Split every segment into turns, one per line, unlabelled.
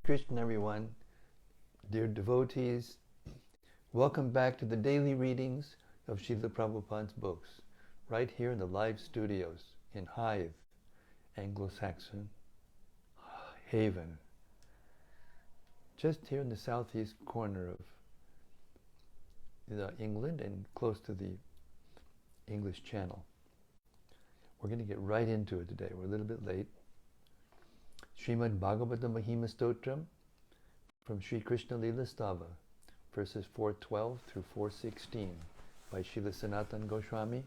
Krishna, everyone. Dear devotees, welcome back to the daily readings of Srila Prabhupāda's books, right here in the live studios in Hive, Anglo-Saxon Haven, just here in the southeast corner of England and close to the English Channel. We're going to get right into it today. We're a little bit late. Śrīmad-Bhāgavatam Mahima Stotram from Sri Krishna Lila Stava, verses 412 through 416 by Srila Sanatana Goswami,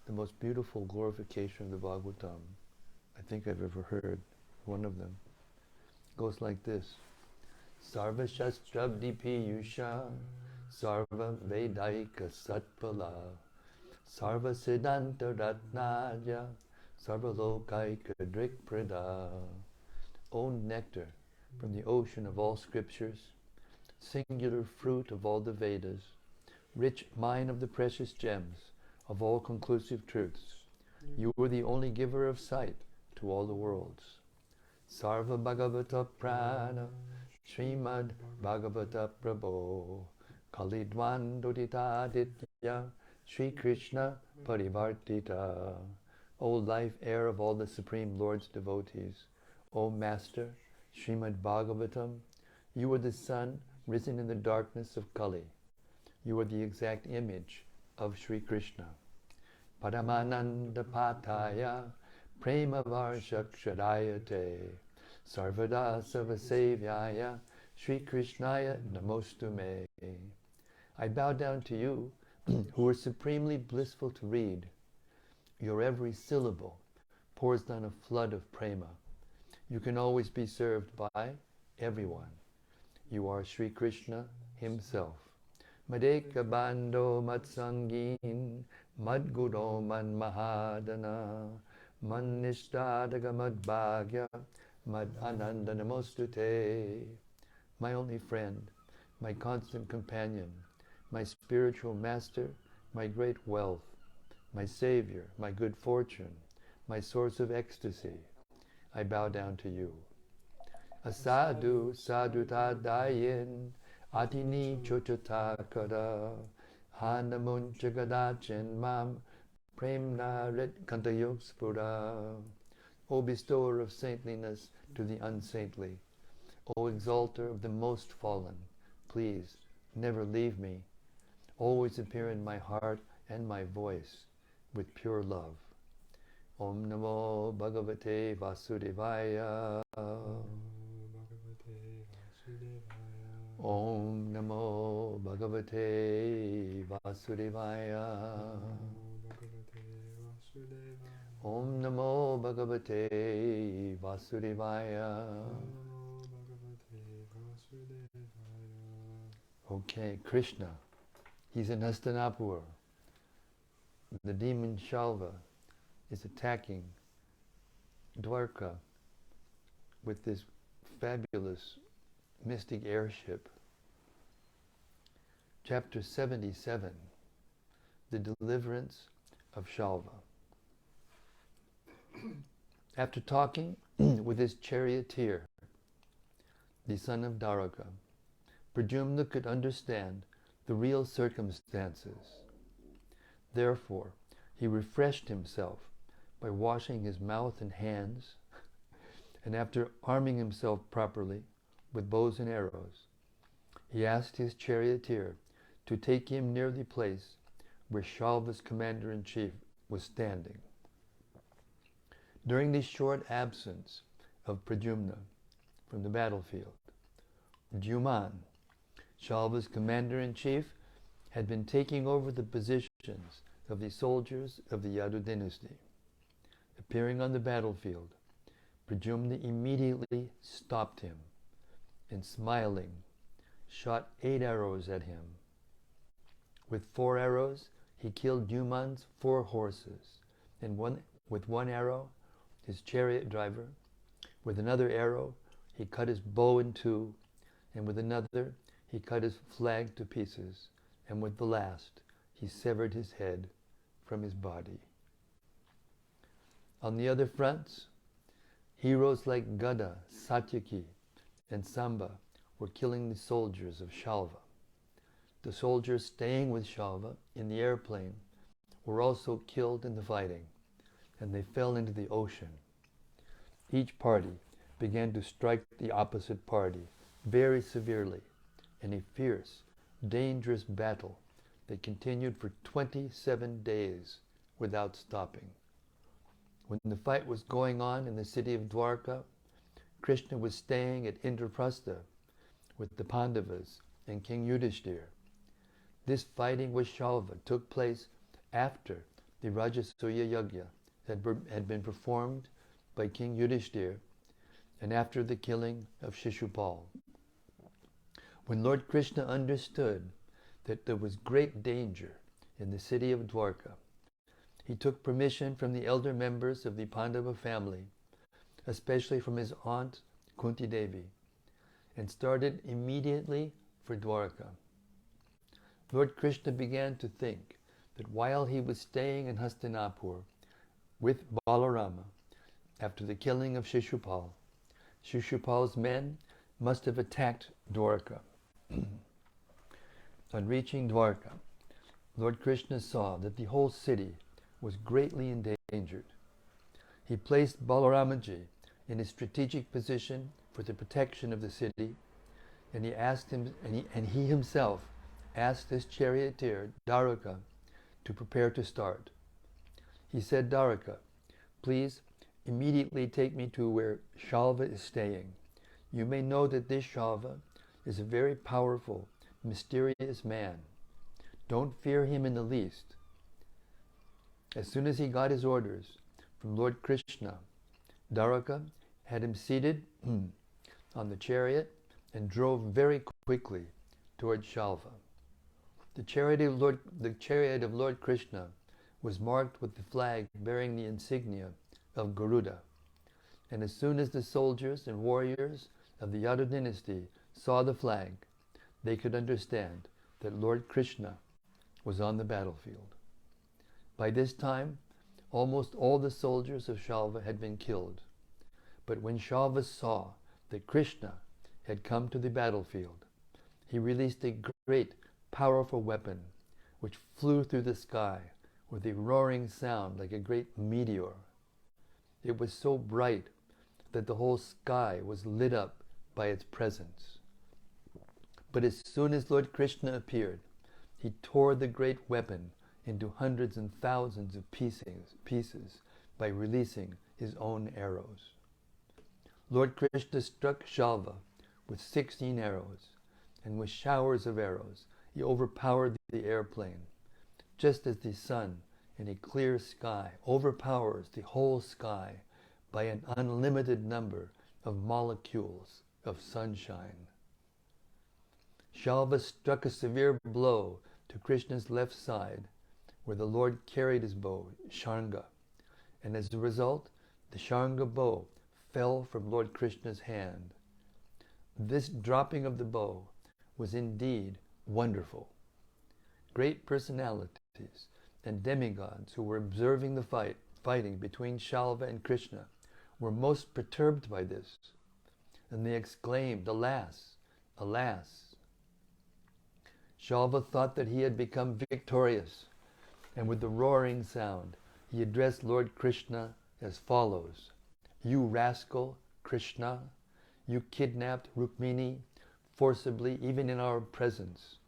the most beautiful glorification of the Bhagavatam I think I've ever heard. One of them goes like this: Sarva Shastrabdi Piyusha Sarva Vedaika Satpala Sarva Siddhanta Ratnaja Sarva Lokaika Drikprada. O nectar from the ocean of all scriptures, singular fruit of all the Vedas, rich mine of the precious gems of all conclusive truths, you are the only giver of sight to all the worlds. Sarva Bhagavata Prana Śrīmad-Bhāgavata Prabho Kalidvan Dodita Ditya Sri Krishna Parivartita. O life air of all the Supreme Lord's devotees, O Master, Śrīmad-Bhāgavatam, you are the sun risen in the darkness of Kali. You are the exact image of Sri Krishna. Paramananda Pataya Prema Varshakshadayate Sarvada Sarvasevyaya Sri Krishnaya Namostume. I bow down to you, who are supremely blissful to read. Your every syllable pours down a flood of prema. You can always be served by everyone. You are Sri Krishna himself. Madeka Bando Matsangin Madguro Man Mahadana Man Nishtadaga Madbhagya Mad Ananda Namostute. My only friend, my constant companion, my spiritual master, my great wealth, my savior, my good fortune, my source of ecstasy, I bow down to you. Asadu saduta dayin atini chochatakara hanamunchagadachin mam premna rit kantayog spura. O bestower of saintliness to the unsaintly, O exalter of the most fallen, please never leave me. Always appear in my heart and my voice with pure love. Om Namo Bhagavate Vasudevaya. Om Namo Bhagavate Vasudevaya. Om Namo Bhagavate Vasudevaya. Okay, Krishna. He's in Hastinapur. The demon Śālva is attacking Dwarka with this fabulous mystic airship. Chapter 77, the deliverance of Śālva. After talking with his charioteer, the son of Dwarka, Pradyumna could understand the real circumstances. Therefore, he refreshed himself by washing his mouth and hands, and after arming himself properly with bows and arrows, he asked his charioteer to take him near the place where Śālva's commander-in-chief was standing. During the short absence of Pradyumna from the battlefield, Dhūman, Śālva's commander-in-chief, had been taking over the positions of the soldiers of the Yadu dynasty. Appearing on the battlefield, Pradyumna immediately stopped him and, smiling, shot 8 arrows at him. With 4 arrows, he killed Dhūman's 4 horses, and with one arrow, his chariot driver. With another arrow, he cut his bow in 2, and with another, he cut his flag to pieces, and with the last, he severed his head from his body. On the other fronts, heroes like Gada, Satyaki, and Samba were killing the soldiers of Śālva. The soldiers staying with Śālva in the airplane were also killed in the fighting, and they fell into the ocean. Each party began to strike the opposite party very severely in a fierce, dangerous battle that continued for 27 days without stopping. When the fight was going on in the city of Dwarka, Krishna was staying at Indraprastha with the Pandavas and King Yudhishthira. This fighting with Śālva took place after the Rajasuya Yajna had been performed by King Yudhishthira and after the killing of Shishupal. When Lord Krishna understood that there was great danger in the city of Dwarka, he took permission from the elder members of the Pandava family, especially from his aunt Kunti Devi, and started immediately for Dwarka. Lord Krishna began to think that while he was staying in Hastinapur with Balarama after the killing of Shishupal, Shishupal's men must have attacked Dwarka. On reaching Dwarka, Lord Krishna saw that the whole city was greatly endangered. He placed Balaramaji in a strategic position for the protection of the city, and he himself asked his charioteer, Dwaraka, to prepare to start. He said, Dwaraka, please immediately take me to where Śālva is staying. You may know that this Śālva is a very powerful, mysterious man. Don't fear him in the least. As soon as he got his orders from Lord Krishna, Dwaraka had him seated on the chariot and drove very quickly towards Śālva. The chariot of Lord Krishna was marked with the flag bearing the insignia of Garuda. And as soon as the soldiers and warriors of the Yadu dynasty saw the flag, they could understand that Lord Krishna was on the battlefield. By this time, almost all the soldiers of Śālva had been killed. But when Śālva saw that Krishna had come to the battlefield, he released a great, powerful weapon which flew through the sky with a roaring sound like a great meteor. It was so bright that the whole sky was lit up by its presence. But as soon as Lord Krishna appeared, he tore the great weapon into hundreds and thousands of pieces by releasing his own arrows. Lord Krishna struck Śālva with 16 arrows, and with showers of arrows he overpowered the airplane, just as the sun in a clear sky overpowers the whole sky by an unlimited number of molecules of sunshine. Śālva struck a severe blow to Krishna's left side, where the Lord carried his bow, Sharanga, and as a result, the Sharanga bow fell from Lord Krishna's hand. This dropping of the bow was indeed wonderful. Great personalities and demigods who were observing the fighting between Śālva and Krishna were most perturbed by this, and they exclaimed, "Alas, alas!" Śālva thought that he had become victorious, and with the roaring sound, he addressed Lord Krishna as follows: "You rascal, Krishna, you kidnapped Rukmini forcibly even in our presence.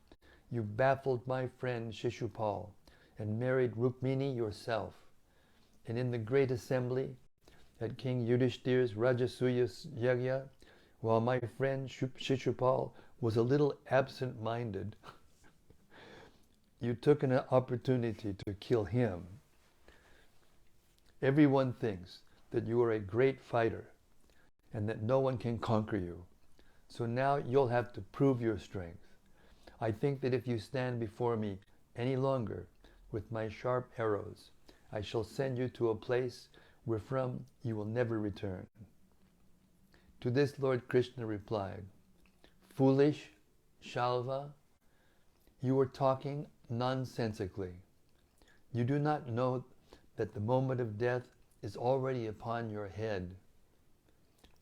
You baffled my friend Shishupal and married Rukmini yourself. And in the great assembly at King Yudhishthira's Rajasuya Yajna, while my friend Shishupal was a little absent-minded, you took an opportunity to kill him. Everyone thinks that you are a great fighter and that no one can conquer you. So now you'll have to prove your strength. I think that if you stand before me any longer with my sharp arrows, I shall send you to a place wherefrom you will never return." To this Lord Krishna replied, "Foolish Śālva, you are talking nonsensically. You do not know that the moment of death is already upon your head.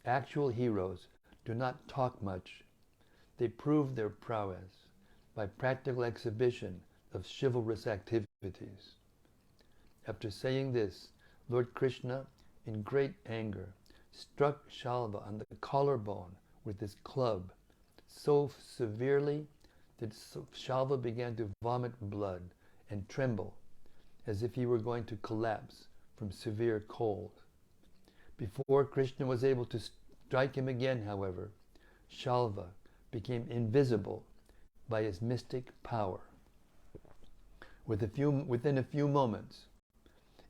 Actual heroes do not talk much. They prove their prowess by practical exhibition of chivalrous activities. After saying this, Lord Krishna, in great anger, struck Śālva on the collarbone with his club so severely that Śālva began to vomit blood and tremble as if he were going to collapse from severe cold. Before Krishna was able to strike him again, however, Śālva became invisible by his mystic power. Within a few moments,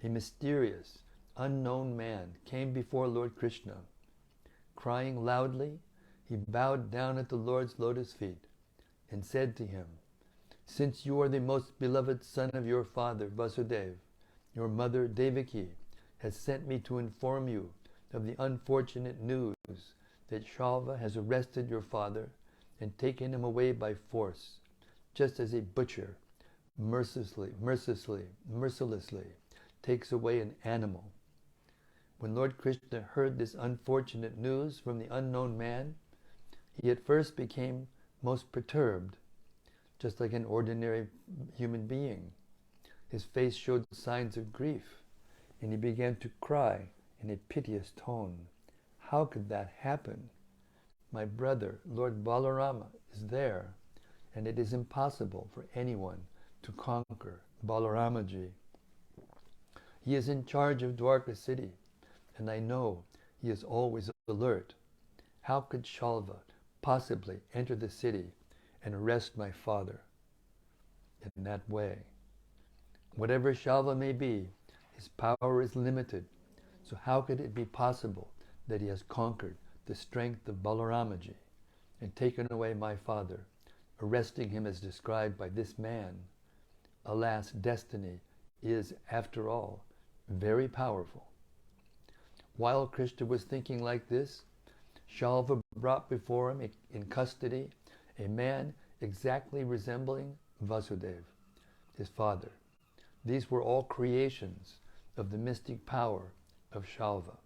a mysterious, unknown man came before Lord Krishna. Crying loudly, he bowed down at the Lord's lotus feet and said to him, "Since you are the most beloved son of your father, Vāsadeva, your mother, Devaki, has sent me to inform you of the unfortunate news that Śālva has arrested your father and taken him away by force, just as a butcher mercilessly takes away an animal." When Lord Krishna heard this unfortunate news from the unknown man, he at first became most perturbed, just like an ordinary human being. His face showed signs of grief, and he began to cry in a piteous tone. "How could that happen? My brother, Lord Balarama, is there, and it is impossible for anyone to conquer Balaramaji. He is in charge of Dwarka city, and I know he is always alert. How could Śālva possibly enter the city and arrest my father in that way? Whatever Śālva may be, his power is limited, so how could it be possible that he has conquered the strength of Balaramaji and taken away my father, arresting him as described by this man? Alas, destiny is, after all, very powerful." While Krishna was thinking like this, Śālva brought before him in custody a man exactly resembling Vāsadeva, his father. These were all creations of the mystic power of Śālva.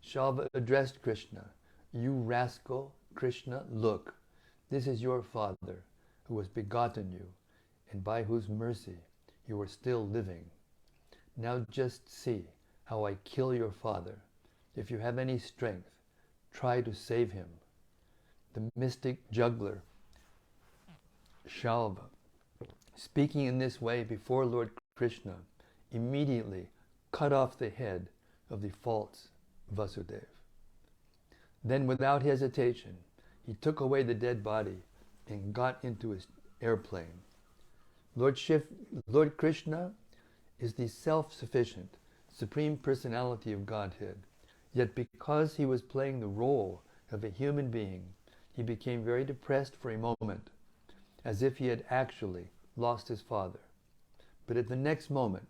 Śālva addressed Krishna, "You rascal, Krishna, look, this is your father who has begotten you and by whose mercy you are still living. Now just see how I kill your father. If you have any strength, try to save him." The mystic juggler, Śālva, speaking in this way before Lord Krishna, immediately cut off the head of the false Vāsadeva. Then, without hesitation, he took away the dead body and got into his airplane. Lord Krishna is the self-sufficient, Supreme Personality of Godhead. Yet because he was playing the role of a human being, he became very depressed for a moment, as if he had actually lost his father. But at the next moment,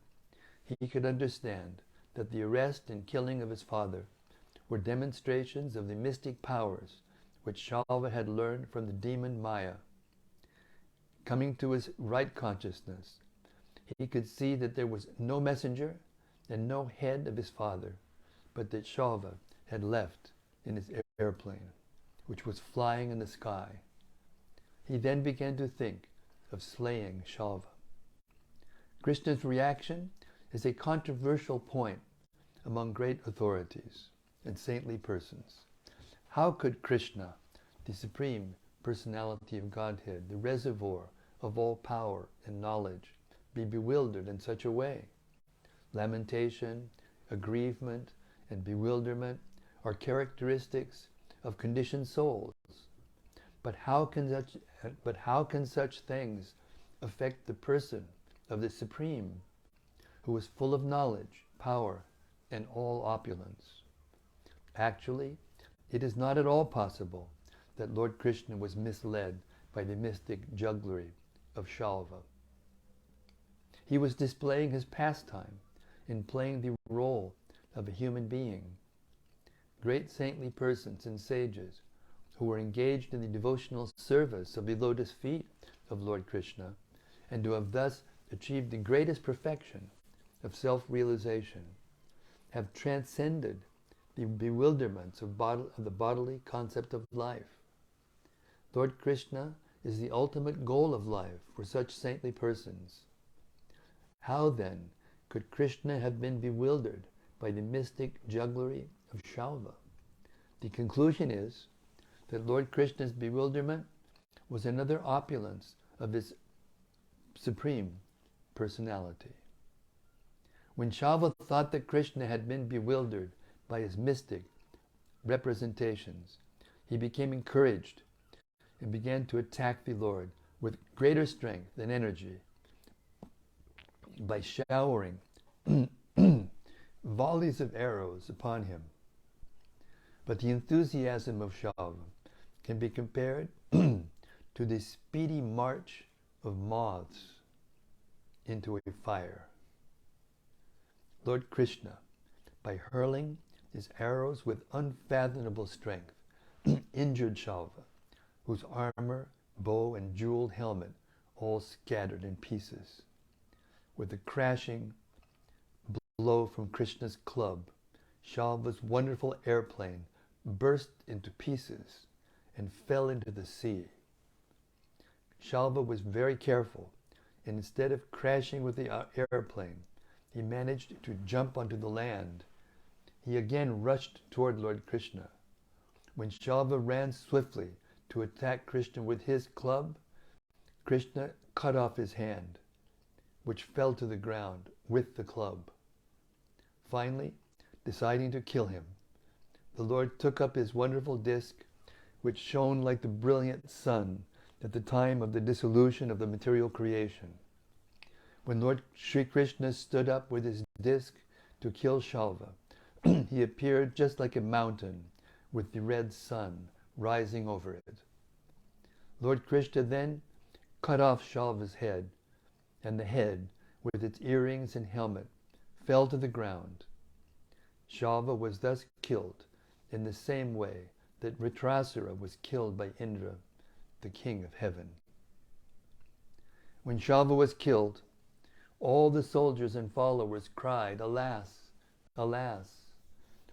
he could understand that the arrest and killing of his father were demonstrations of the mystic powers which Śālva had learned from the demon Maya. Coming to his right consciousness, he could see that there was no messenger and no head of his father, but that Śālva had left in his airplane, which was flying in the sky. He then began to think of slaying Śālva. Krishna's reaction is a controversial point among great authorities and saintly persons. How could Krishna, the Supreme Personality of Godhead, the reservoir of all power and knowledge, be bewildered in such a way? Lamentation, aggrievement, and bewilderment are characteristics of conditioned souls. But how can such things affect the person of the Supreme, who is full of knowledge, power, and all opulence? Actually, it is not at all possible that Lord Krishna was misled by the mystic jugglery of Śālva. He was displaying his pastime in playing the role of a human being. Great saintly persons and sages who were engaged in the devotional service of the lotus feet of Lord Krishna, and who have thus achieved the greatest perfection of self-realization, have transcended the bewilderments of the bodily concept of life. Lord Krishna is the ultimate goal of life for such saintly persons. How then could Krishna have been bewildered by the mystic jugglery of Śālva? The conclusion is that Lord Krishna's bewilderment was another opulence of his supreme personality. When Śālva thought that Krishna had been bewildered by his mystic representations, he became encouraged and began to attack the Lord with greater strength and energy by showering volleys of arrows upon him. But the enthusiasm of Śālva can be compared to the speedy march of moths into a fire. Lord Krishna, by hurling his arrows with unfathomable strength, injured Śālva, whose armor, bow, and jeweled helmet all scattered in pieces. With a crashing blow from Krishna's club, Śālva's wonderful airplane burst into pieces and fell into the sea. Śālva was very careful, and instead of crashing with the airplane, he managed to jump onto the land. He again rushed toward Lord Krishna. When Śālva ran swiftly to attack Krishna with his club, Krishna cut off his hand, which fell to the ground with the club. Finally, deciding to kill him, the Lord took up his wonderful disc, which shone like the brilliant sun at the time of the dissolution of the material creation. When Lord Sri Krishna stood up with his disc to kill Śālva, he appeared just like a mountain with the red sun rising over it. Lord Krishna then cut off Śālva's head, and the head, with its earrings and helmet, fell to the ground. Śālva was thus killed in the same way that Vritrasura was killed by Indra, the king of heaven. When Śālva was killed, all the soldiers and followers cried, "Alas, alas!"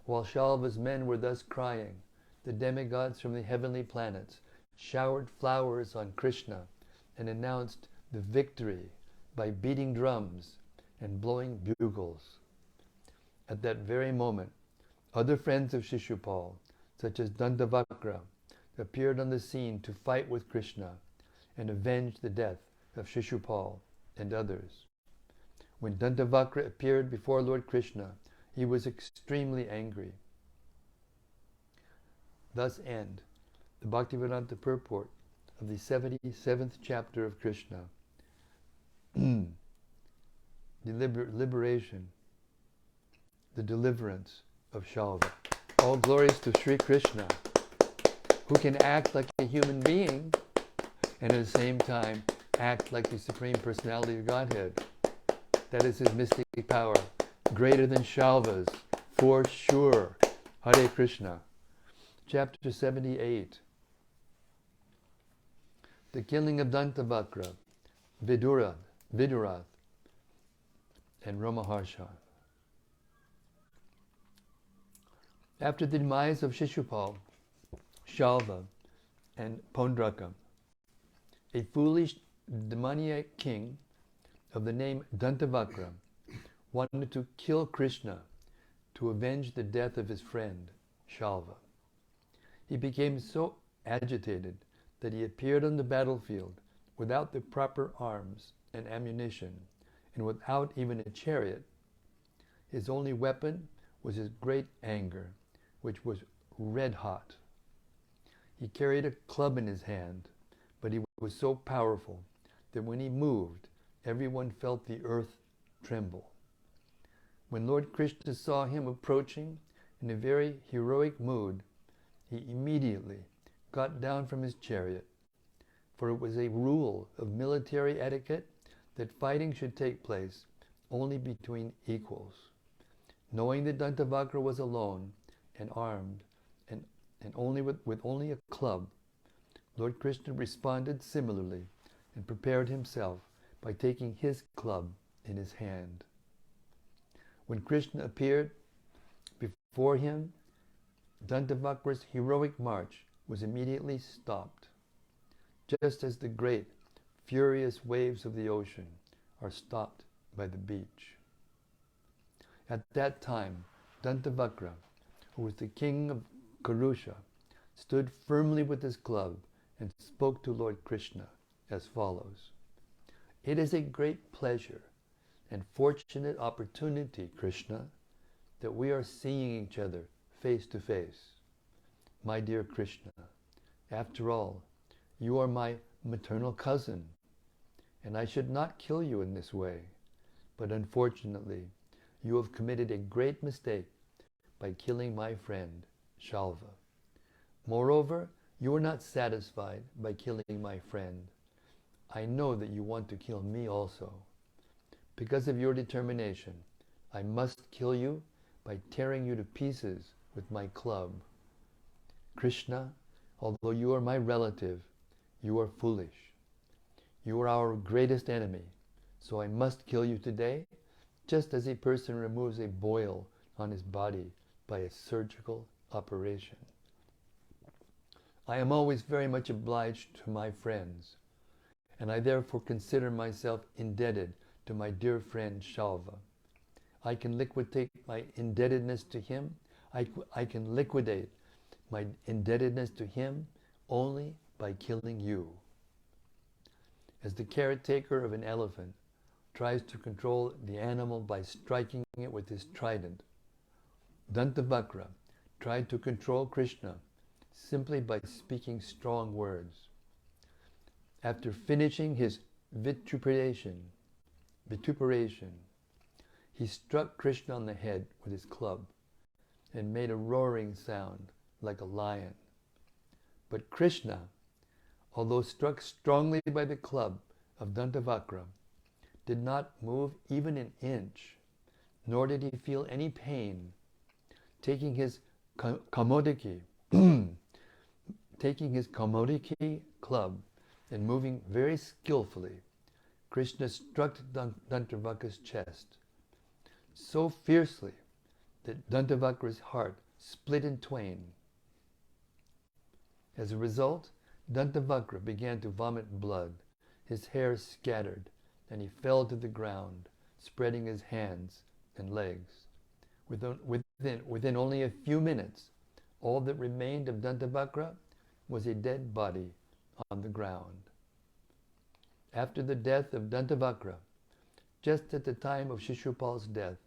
While Śālva's men were thus crying, the demigods from the heavenly planets showered flowers on Krishna and announced the victory by beating drums and blowing bugles. At that very moment, other friends of Shishupal, such as Dantavakra, appeared on the scene to fight with Krishna and avenge the death of Shishupal and others. When Dantavakra appeared before Lord Krishna, he was extremely angry. Thus end the Bhaktivedanta purport of the 77th chapter of Krishna, the liberation, the deliverance of Śālva. All glories to Sri Krishna, who can act like a human being and at the same time act like the Supreme Personality of Godhead. That is his mystic power, greater than Śālva's, for sure. Hare Krishna. Chapter 78. The killing of Dantavakra, Vidūratha, and Romaharṣaṇa. After the demise of Shishupal, Śālva, and Paundraka, a foolish demoniac king of the name Dantavakra wanted to kill Krishna to avenge the death of his friend, Śālva. He became so agitated that he appeared on the battlefield without the proper arms and ammunition, and without even a chariot. His only weapon was his great anger, which was red hot. He carried a club in his hand, but he was so powerful that when he moved, everyone felt the earth tremble. When Lord Krishna saw him approaching in a very heroic mood, he immediately got down from his chariot, for it was a rule of military etiquette that fighting should take place only between equals. Knowing that Dantavakra was alone and armed, and only with only a club, Lord Krishna responded similarly and prepared himself by taking his club in his hand. When Krishna appeared before him, Dantavakra's heroic march was immediately stopped, just as the great, furious waves of the ocean are stopped by the beach. At that time, Dantavakra, who was the king of Kurusha, stood firmly with his club and spoke to Lord Krishna as follows. It is a great pleasure and fortunate opportunity, Krishna, that we are seeing each other face to face. My dear Krishna, after all, you are my maternal cousin, and I should not kill you in this way, but unfortunately, you have committed a great mistake by killing my friend, Śālva. Moreover, you are not satisfied by killing my friend. I know that you want to kill me also. Because of your determination, I must kill you by tearing you to pieces with my club. Krishna, although you are my relative, you are foolish. You are our greatest enemy, so I must kill you today, just as a person removes a boil on his body by a surgical operation. I am always very much obliged to my friends, and I therefore consider myself indebted to my dear friend Śālva. I can liquidate my indebtedness to him. I can liquidate my indebtedness to him only by killing you. As the caretaker of an elephant tries to control the animal by striking it with his trident, Dantavakra tried to control Krishna simply by speaking strong words. After finishing his vituperation, he struck Krishna on the head with his club and made a roaring sound like a lion. But Krishna, although struck strongly by the club of Dantavakra, did not move even an inch, nor did he feel any pain. Taking his kaumodiki club and moving very skillfully, Krishna struck Dantavakra's chest so fiercely that Dantavakra's heart split in twain. As a result, Dantavakra began to vomit blood, his hair scattered, and he fell to the ground, spreading his hands and legs. Within only a few minutes, all that remained of Dantavakra was a dead body on the ground. After the death of Dantavakra, just at the time of Shishupal's death,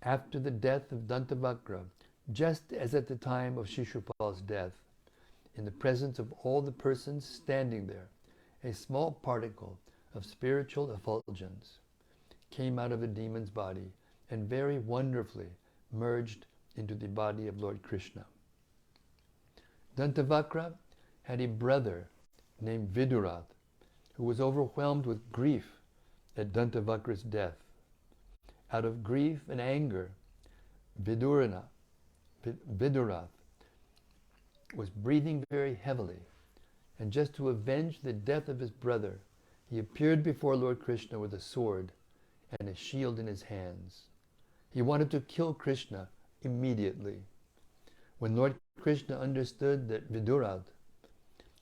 after the death of Dantavakra, just as at the time of Shishupal's death, in the presence of all the persons standing there, a small particle of spiritual effulgence came out of the demon's body and very wonderfully merged into the body of Lord Krishna. Dantavakra had a brother named Vidūratha, who was overwhelmed with grief at Dantavakra's death. Out of grief and anger, Vidūratha was breathing very heavily, and just to avenge the death of his brother, he appeared before Lord Krishna with a sword and a shield in his hands. He wanted to kill Krishna immediately. When Lord Krishna understood that Vidūratha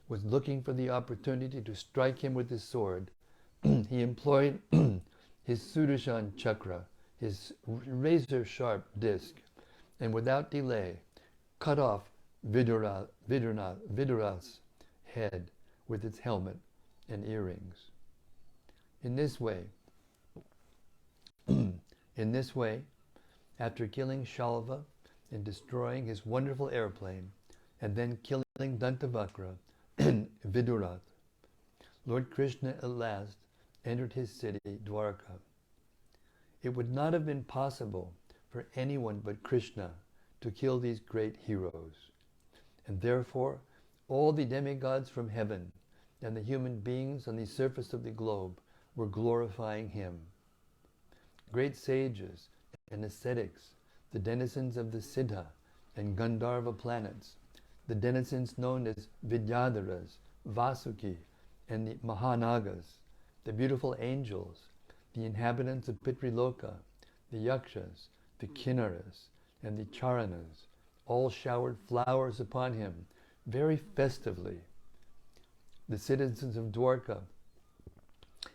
was looking for the opportunity to strike him with his sword, he employed his Sudarshan chakra, his razor-sharp disc, and without delay cut off Vidūratha's head with its helmet and earrings. In this way, after killing Śālva and destroying his wonderful airplane, and then killing Dantavakra and Vidūratha, Lord Krishna at last entered his city, Dwarka. It would not have been possible for anyone but Krishna to kill these great heroes, and therefore all the demigods from heaven and the human beings on the surface of the globe were glorifying him. Great sages and ascetics, the denizens of the Siddha and Gandharva planets, the denizens known as Vidyadharas, Vasuki, and the Mahanagas, the beautiful angels, the inhabitants of Pitriloka, the Yakshas, the Kinnaras, and the Charanas all showered flowers upon him very festively. The citizens of Dwarka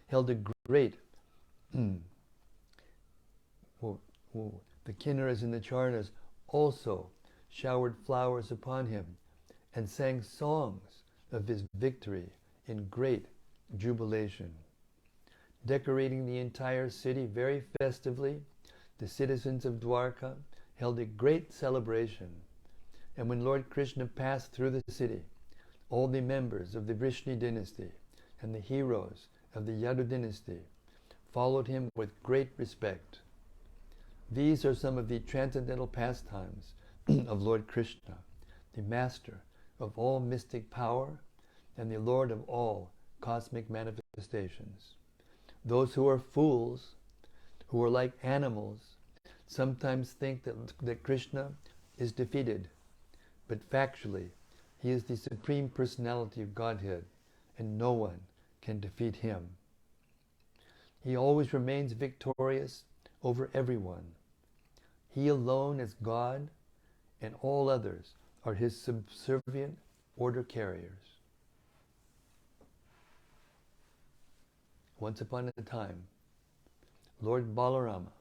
held a great the Kinnaras and the Charanas also showered flowers upon him and sang songs of his victory in great jubilation. Decorating the entire city very festively, the citizens of Dwarka held a great celebration. And when Lord Krishna passed through the city, all the members of the Vrishni dynasty and the heroes of the Yadu dynasty followed him with great respect. These are some of the transcendental pastimes of Lord Krishna, the master of all mystic power and the Lord of all cosmic manifestations. Those who are fools, who are like animals, sometimes think that Krishna is defeated, but factually, he is the Supreme Personality of Godhead, and no one can defeat him. He always remains victorious over everyone. He alone is God, and all others are his subservient order carriers. Once upon a time, Lord Balarama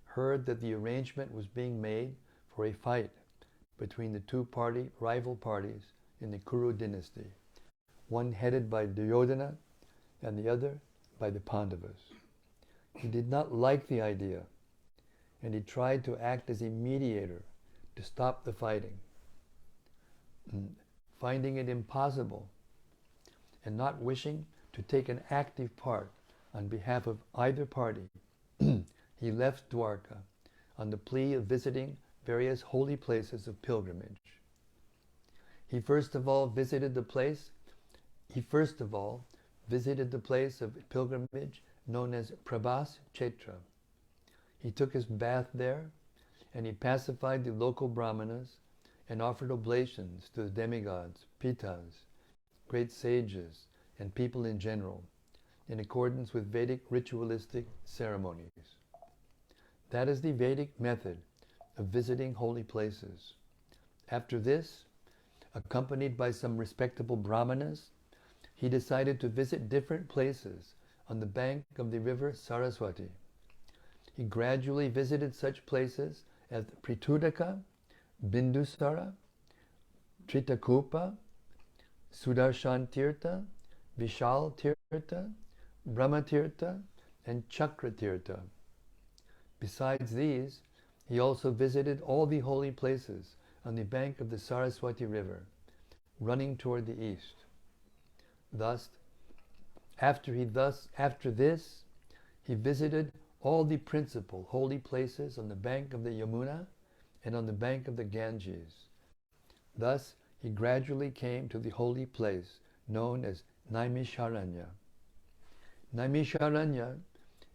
heard that the arrangement was being made for a fight between the two rival parties in the Kuru dynasty, one headed by Duryodhana and the other by the Pandavas. He did not like the idea, and he tried to act as a mediator to stop the fighting. Finding it impossible and not wishing to take an active part on behalf of either party, he left Dwarka on the plea of visiting various holy places of pilgrimage. He first of all visited the place of pilgrimage known as Prabhas Kshetra. He took his bath there, and he pacified the local brahmanas and offered oblations to the demigods, pitas, great sages, and people in general, in accordance with Vedic ritualistic ceremonies. That is the Vedic method of visiting holy places. After this, accompanied by some respectable brahmanas, he decided to visit different places on the bank of the river Saraswati. He gradually visited such places as Pritudaka, Bindusara, Tritakupa, Sudarshan Tirtha, Vishal Tirtha, Brahma Tirtha, and Chakra Tirtha. Besides these, he also visited all the holy places on the bank of the Saraswati River, running toward the east. Thus, after this, he visited all the principal holy places on the bank of the Yamuna and on the bank of the Ganges. Thus, he gradually came to the holy place known as Naimisharanya. Naimisharanya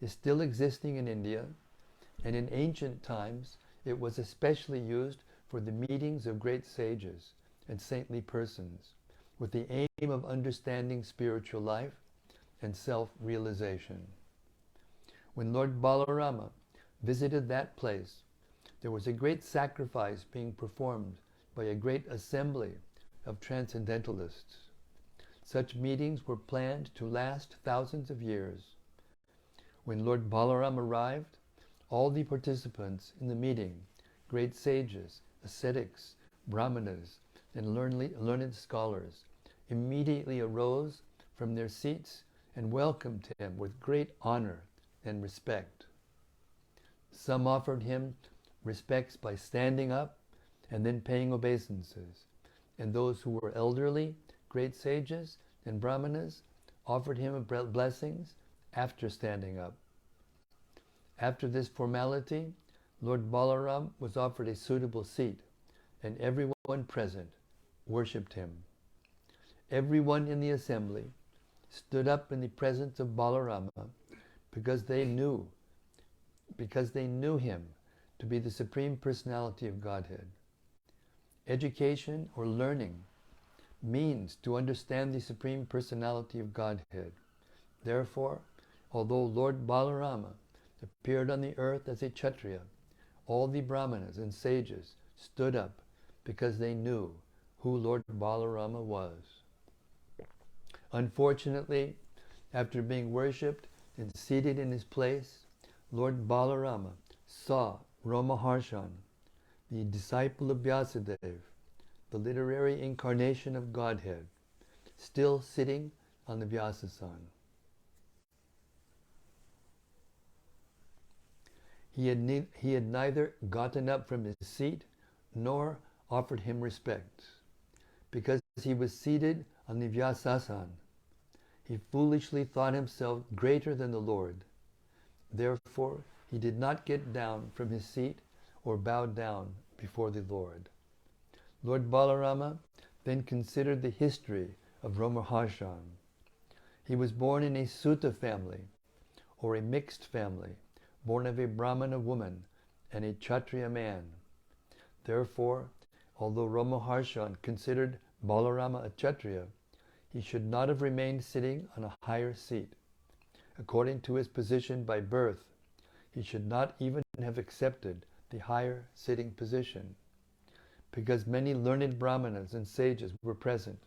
is still existing in India, and in ancient times it was especially used for the meetings of great sages and saintly persons, with the aim of understanding spiritual life and self-realization. When Lord Balarama visited that place, there was a great sacrifice being performed by a great assembly of transcendentalists. Such meetings were planned to last thousands of years. When Lord Balaram arrived, all the participants in the meeting, great sages, ascetics, brahmanas, and learned scholars, immediately arose from their seats and welcomed him with great honor and respect. Some offered him respects by standing up and then paying obeisances, and those who were elderly, great sages, and brahmanas offered him blessings after standing up. After this formality, Lord Balaram was offered a suitable seat, and everyone present worshipped him. Everyone in the assembly stood up in the presence of Balarama because they knew him to be the Supreme Personality of Godhead. Education or learning means to understand the Supreme Personality of Godhead. Therefore, although Lord Balarama appeared on the earth as a Kshatriya, all the brahmanas and sages stood up because they knew who Lord Balarama was. Unfortunately, after being worshipped and seated in his place, Lord Balarama saw Romaharṣaṇa, the disciple of Vyāsadeva, the literary incarnation of Godhead, still sitting on the Vyāsasan. He had neither gotten up from his seat nor offered him respect. Because he was seated on the Vyāsasan, he foolishly thought himself greater than the Lord. Therefore, he did not get down from his seat or bow down before the Lord. Lord Balarama then considered the history of Romaharṣaṇa. He was born in a Sutta family, or a mixed family, born of a Brahmana woman and a Kshatriya man. Therefore, although Romaharṣaṇa considered Balarama a Kshatriya, he should not have remained sitting on a higher seat. According to his position by birth, he should not even have accepted the higher sitting position. Because many learned brahmanas and sages were present,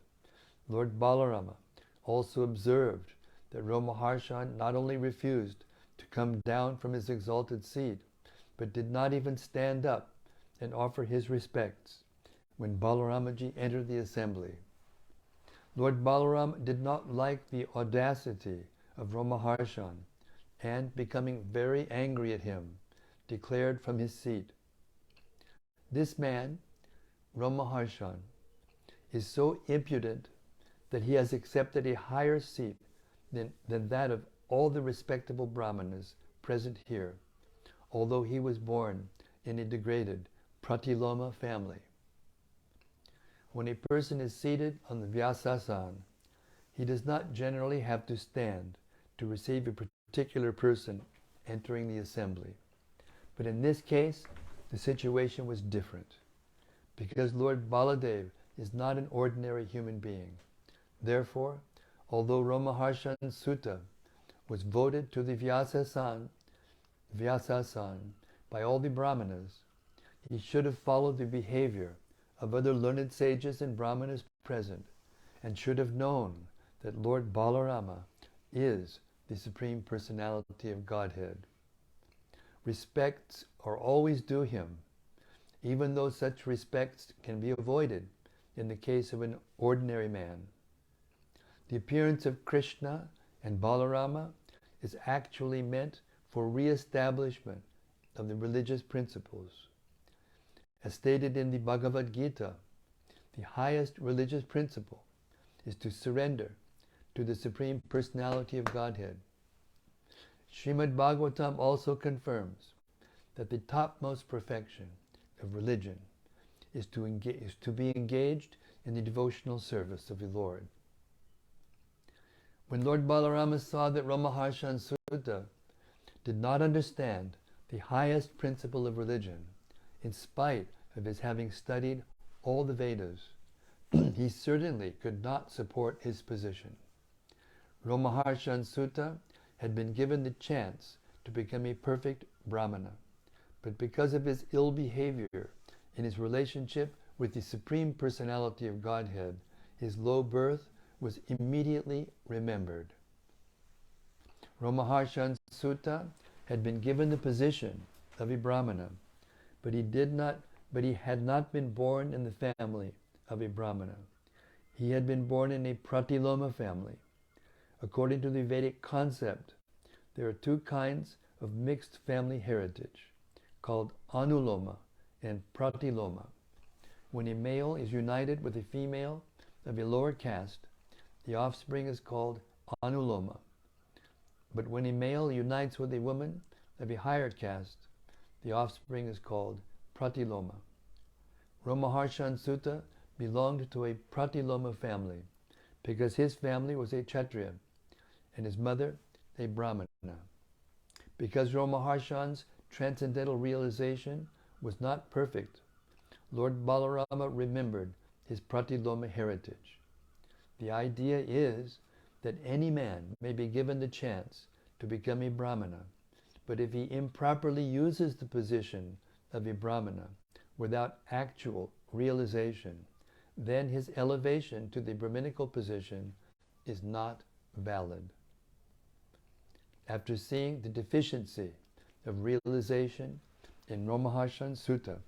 Lord Balarama also observed that Romaharṣaṇa not only refused to come down from his exalted seat, but did not even stand up and offer his respects when Balaramaji entered the assembly. Lord Balarama did not like the audacity of Romaharṣaṇa and, becoming very angry at him, declared from his seat, "This man, Romaharṣaṇa, is so impudent that he has accepted a higher seat than that of all the respectable brahmanas present here, although he was born in a degraded Pratiloma family." When a person is seated on the Vyāsasan, he does not generally have to stand to receive a particular person entering the assembly. But in this case, the situation was different, because Lord Baladeva is not an ordinary human being. Therefore, although Romaharṣaṇa's sutta was voted to the Vyāsasan by all the brahmanas, he should have followed the behavior of other learned sages and brahmanas present, and should have known that Lord Balarama is the Supreme Personality of Godhead. Respects are always due him, even though such respects can be avoided in the case of an ordinary man. The appearance of Krishna and Balarama is actually meant for re-establishment of the religious principles. As stated in the Bhagavad Gita, the highest religious principle is to surrender to the Supreme Personality of Godhead. Śrīmad-Bhāgavatam also confirms that the topmost perfection of religion is to be engaged in the devotional service of the Lord. When Lord Balarama saw that Romaharṣaṇa's sutta did not understand the highest principle of religion, in spite of his having studied all the Vedas, he certainly could not support his position. Romaharṣaṇa's sutta had been given the chance to become a perfect Brahmana, but because of his ill behavior in his relationship with the Supreme Personality of Godhead, his low birth was immediately remembered. Romaharṣaṇa's sutta had been given the position of a Brahmana, but he had not been born in the family of a Brahmana. He had been born in a Pratiloma family. According to the Vedic concept, there are two kinds of mixed family heritage, called Anuloma and Pratiloma. When a male is united with a female of a lower caste, the offspring is called Anuloma. But when a male unites with a woman of a higher caste, the offspring is called Pratiloma. Romaharṣaṇa's sutta belonged to a Pratiloma family because his family was a Kshatriya and his mother a Brahmana. Because Romaharṣaṇa's transcendental realization was not perfect, Lord Balarama remembered his Pratiloma heritage. The idea is that any man may be given the chance to become a Brahmana, but if he improperly uses the position of a Brahmana without actual realization, then his elevation to the Brahminical position is not valid. After seeing the deficiency of realization in Romaharṣaṇa Sutta,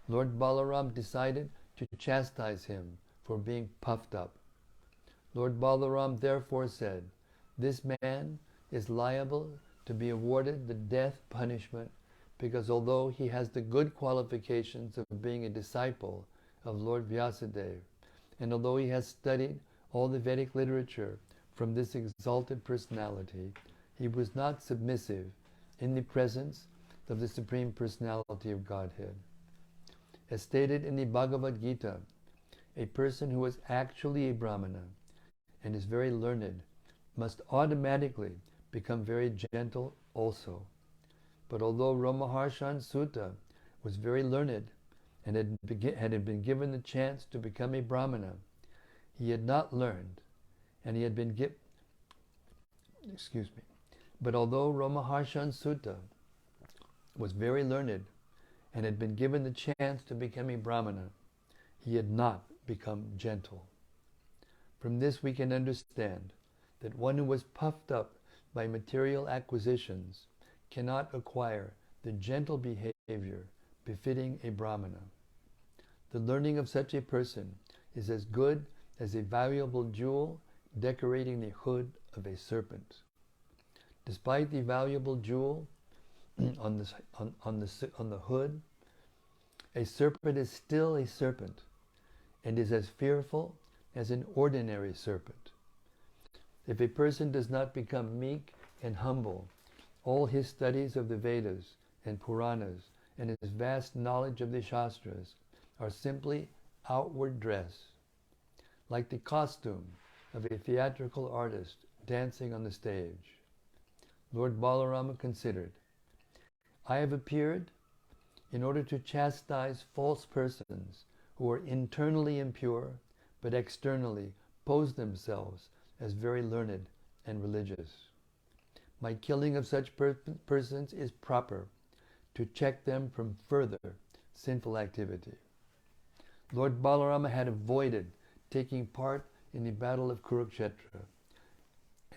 Lord Balaram decided to chastise him for being puffed up. Lord Balaram therefore said, "This man is liable to be awarded the death punishment because although he has the good qualifications of being a disciple of Lord Vyāsadeva, and although he has studied all the Vedic literature from this exalted personality, he was not submissive in the presence of the Supreme Personality of Godhead." As stated in the Bhagavad Gita, a person who is actually a Brahmana and is very learned must automatically become very gentle also. But although Romaharṣaṇa Sutta was very learned and had been given the chance to become a Brahmana, he had not learned, and he had been But although Romaharṣaṇa Sutta was very learned and had been given the chance to become a Brahmana, he had not become gentle. From this we can understand that one who was puffed up by material acquisitions cannot acquire the gentle behavior befitting a Brahmana. The learning of such a person is as good as a valuable jewel decorating the hood of a serpent. Despite the valuable jewel on the hood, a serpent is still a serpent and is as fearful as an ordinary serpent. If a person does not become meek and humble, all his studies of the Vedas and Puranas and his vast knowledge of the Shastras are simply outward dress, like the costume of a theatrical artist dancing on the stage. Lord Balarama considered, "I have appeared in order to chastise false persons who are internally impure but externally pose themselves as very learned and religious. My killing of such persons is proper to check them from further sinful activity." Lord Balarama had avoided taking part in the battle of Kurukshetra.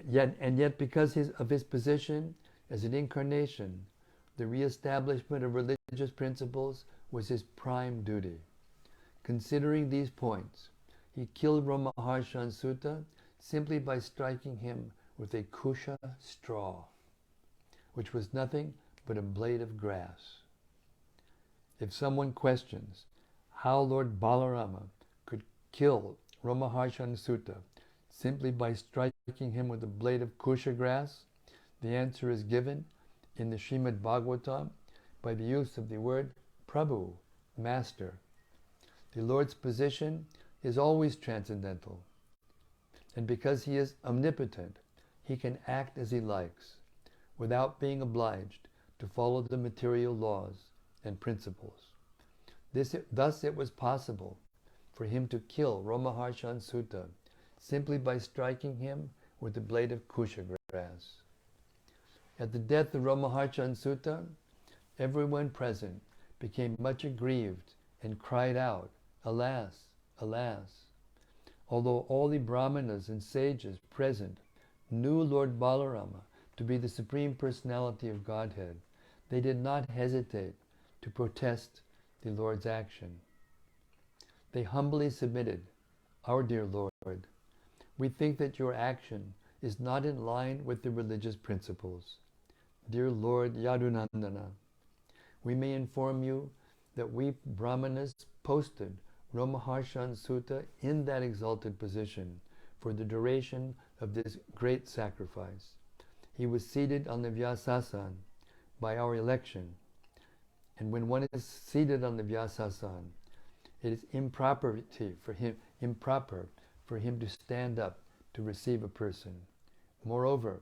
Yet because of his position as an incarnation, the re-establishment of religious principles was his prime duty. Considering these points, he killed Romaharṣaṇa Sutta simply by striking him with a kusha straw, which was nothing but a blade of grass. If someone questions how Lord Balarama could kill Romaharṣaṇa Sutta simply by striking him with a blade of kusha grass, the answer is given in the Śrīmad-Bhāgavatam by the use of the word Prabhu, Master. The Lord's position is always transcendental, and because he is omnipotent, he can act as he likes, without being obliged to follow the material laws and principles. Thus it was possible for him to kill Romaharṣaṇa Sutta simply by striking him with a blade of kusha grass. At the death of Romaharṣaṇa Sutta, everyone present became much aggrieved and cried out, "Alas, alas!" Although all the Brahmanas and sages present knew Lord Balarama to be the Supreme Personality of Godhead, they did not hesitate to protest the Lord's action. They humbly submitted, "Our dear Lord, we think that your action is not in line with the religious principles. Dear Lord Yadunandana, we may inform you that we Brahmanas posted Romaharṣaṇa Sutta in that exalted position for the duration of this great sacrifice. He was seated on the Vyāsasana by our election, and when one is seated on the Vyāsasana, it is improper for him to stand up to receive a person. Moreover,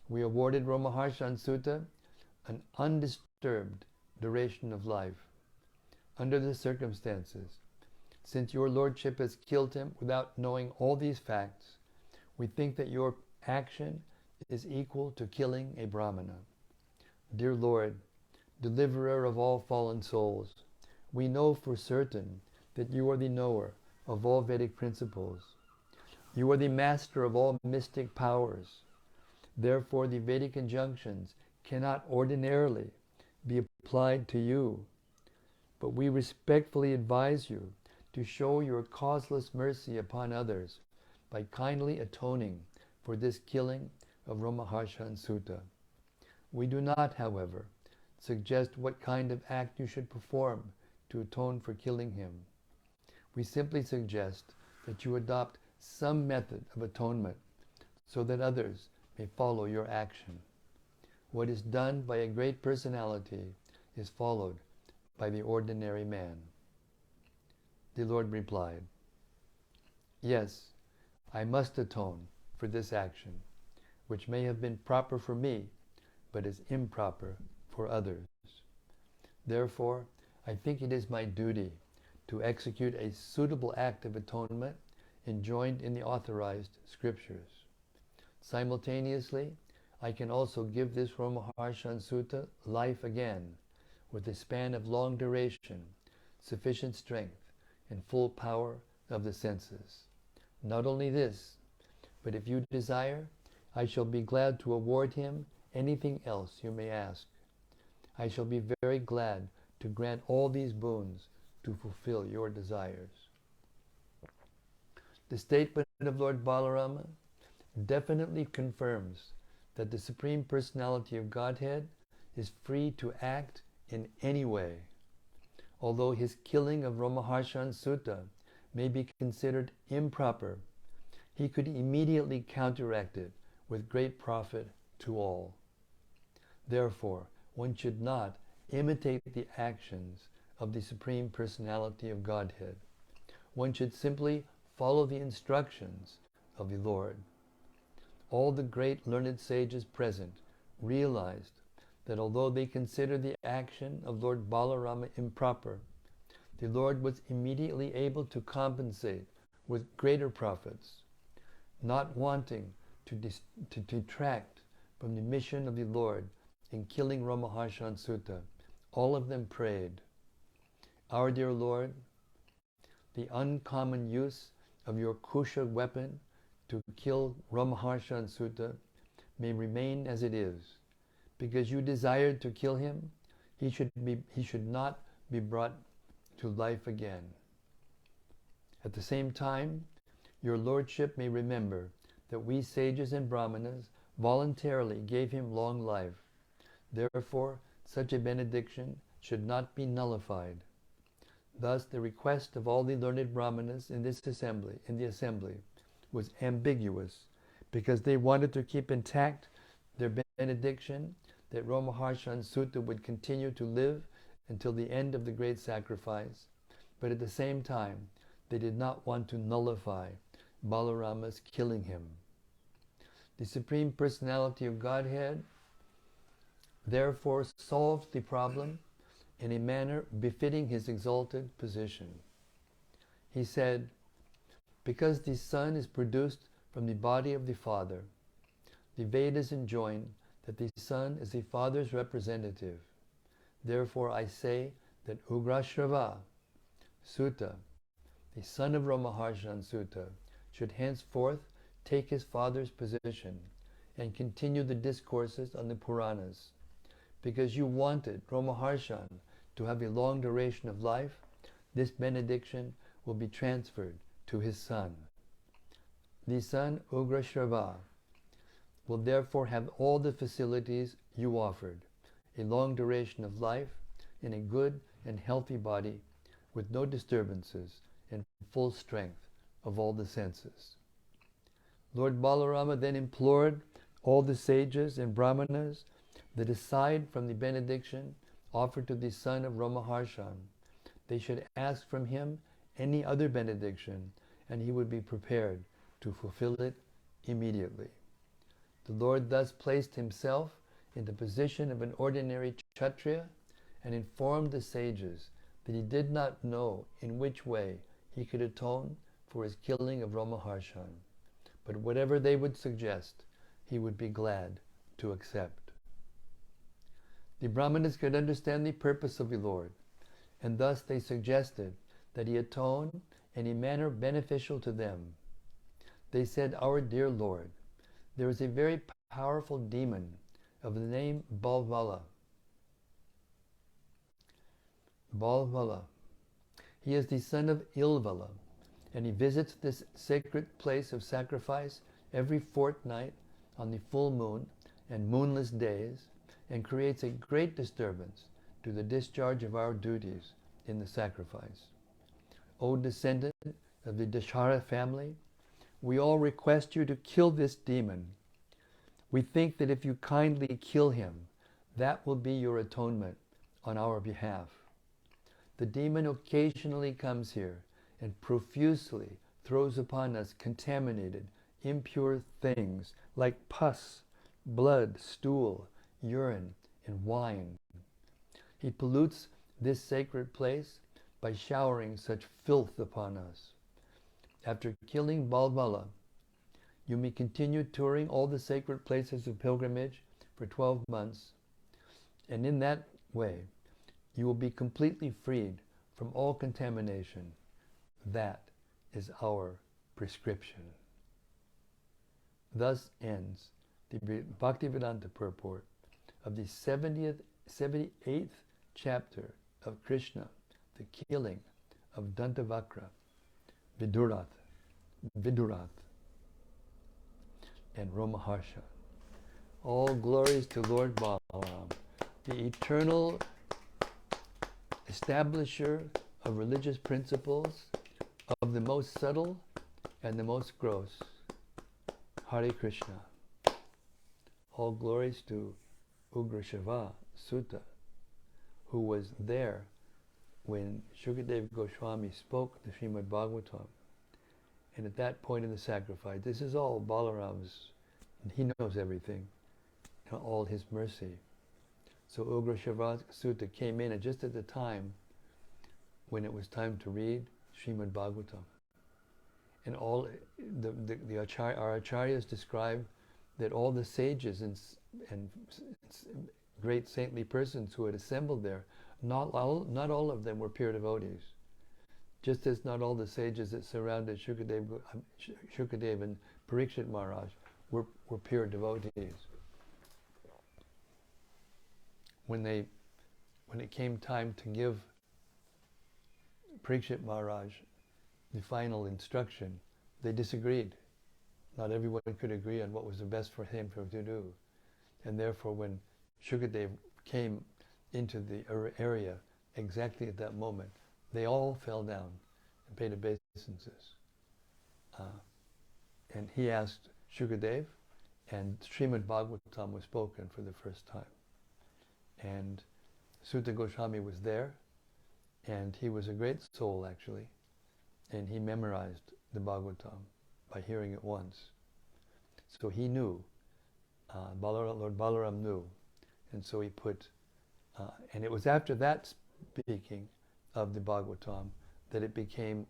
we awarded Romaharṣaṇa Sutta an undisturbed duration of life. Under the circumstances, since your Lordship has killed him without knowing all these facts, we think that your action is equal to killing a Brahmana. Dear Lord, deliverer of all fallen souls, we know for certain that you are the knower of all Vedic principles. You are the master of all mystic powers. Therefore, the Vedic injunctions cannot ordinarily be applied to you. But we respectfully advise you to show your causeless mercy upon others by kindly atoning for this killing of Romaharṣaṇa Sutta. We do not, however, suggest what kind of act you should perform to atone for killing him. We simply suggest that you adopt some method of atonement so that others may follow your action. What is done by a great personality is followed by the ordinary man. The Lord replied, yes, I must atone for this action, which may have been proper for me, but is improper for others. Therefore, I think it is my duty to execute a suitable act of atonement enjoined in the authorized scriptures. Simultaneously, I can also give this Romaharṣaṇa Sutta life again, with a span of long duration, sufficient strength, and full power of the senses. Not only this, but if you desire, I shall be glad to award him anything else you may ask. I shall be very glad to grant all these boons to fulfill your desires. The statement of Lord Balarama definitely confirms that the Supreme Personality of Godhead is free to act in any way. Although his killing of Romaharṣaṇa Sutta may be considered improper, he could immediately counteract it with great profit to all. Therefore, one should not imitate the actions of the Supreme Personality of Godhead. One should simply follow the instructions of the Lord. All the great learned sages present realized that although they considered the action of Lord Balarama improper, the Lord was immediately able to compensate with greater profits. Not wanting to detract from the mission of the Lord in killing Romaharṣaṇa Sutta, all of them prayed, Our dear Lord, the uncommon use of your kusha weapon to kill Romaharṣaṇa Sutta may remain as it is. Because you desired to kill him, he should not be brought to life again. At the same time, your Lordship may remember that we sages and brahmanas voluntarily gave him long life. Therefore, such a benediction should not be nullified. Thus, the request of all the learned brahmanas in the assembly, was ambiguous, because they wanted to keep intact their benediction that Romaharṣaṇa Sutta would continue to live until the end of the great sacrifice, but at the same time, they did not want to nullify Balarama's killing him. The Supreme Personality of Godhead therefore solved the problem in a manner befitting his exalted position. He said, because the Son is produced from the body of the Father, the Vedas enjoin that the Son is the Father's representative. Therefore I say that Ugrashrava Sutta, the son of Romaharṣaṇa Sutta, should henceforth take his father's position and continue the discourses on the Puranas. Because you wanted Romaharṣaṇa to have a long duration of life, this benediction will be transferred to his son. The son, Ugrashrava, will therefore have all the facilities you offered, a long duration of life in a good and healthy body with no disturbances and full strength of all the senses. Lord Balarama then implored all the sages and brahmanas that aside from the benediction offered to the son of Romaharṣaṇa, they should ask from him any other benediction, and he would be prepared to fulfill it immediately. The Lord thus placed himself in the position of an ordinary Kshatriya and informed the sages that he did not know in which way he could atone for his killing of Romaharṣaṇa, but whatever they would suggest, he would be glad to accept. The Brahmanas could understand the purpose of the Lord, and thus they suggested that he atone in a manner beneficial to them. They said, "Our dear Lord, there is a very powerful demon of the name Balvala. Balvala. He is the son of Ilvala, and he visits this sacred place of sacrifice every fortnight on the full moon and moonless days, and creates a great disturbance to the discharge of our duties in the sacrifice. O descendant of the Dashara family, we all request you to kill this demon. We think that if you kindly kill him, that will be your atonement on our behalf. The demon occasionally comes here and profusely throws upon us contaminated, impure things like pus, blood, stool, urine, and wine. He pollutes this sacred place by showering such filth upon us. After killing Balvala, you may continue touring all the sacred places of pilgrimage for 12 months, and in that way you will be completely freed from all contamination. That is our prescription." Thus ends the Bhaktivedanta purport of the 78th chapter of Krishna, the killing of Dantavakra, Vidūratha, and Romaharṣaṇa. All glories to Lord Balaram, the eternal establisher of religious principles, of the most subtle and the most gross. Hare Krishna. All glories to Ugrashrava Sutta, who was there when Shukadeva Goswami spoke the Śrīmad-Bhāgavatam. And at that point in the sacrifice, this is all Balaram's, and he knows everything, all his mercy. So Ugrashrava Sutta came in just at the time when it was time to read Śrīmad-Bhāgavatam. And all our acharyas describe that all the sages and great saintly persons who had assembled there, not all of them were pure devotees. Just as not all the sages that surrounded Shukadeva and Parikshit Maharaj were pure devotees. When it came time to give Parikshit Maharaj the final instruction, they disagreed. Not everyone could agree on what was the best for him to do. And therefore when Shukadeva came into the area exactly at that moment, they all fell down and paid obeisances. And he asked Shukadeva, and Śrīmad-Bhāgavatam was spoken for the first time. And Sutta Goswami was there, and he was a great soul actually, and he memorized the Bhagavatam by hearing it once. So he knew, Lord Balaram knew, and so he put, and it was after that speaking of the Bhagavatam that it became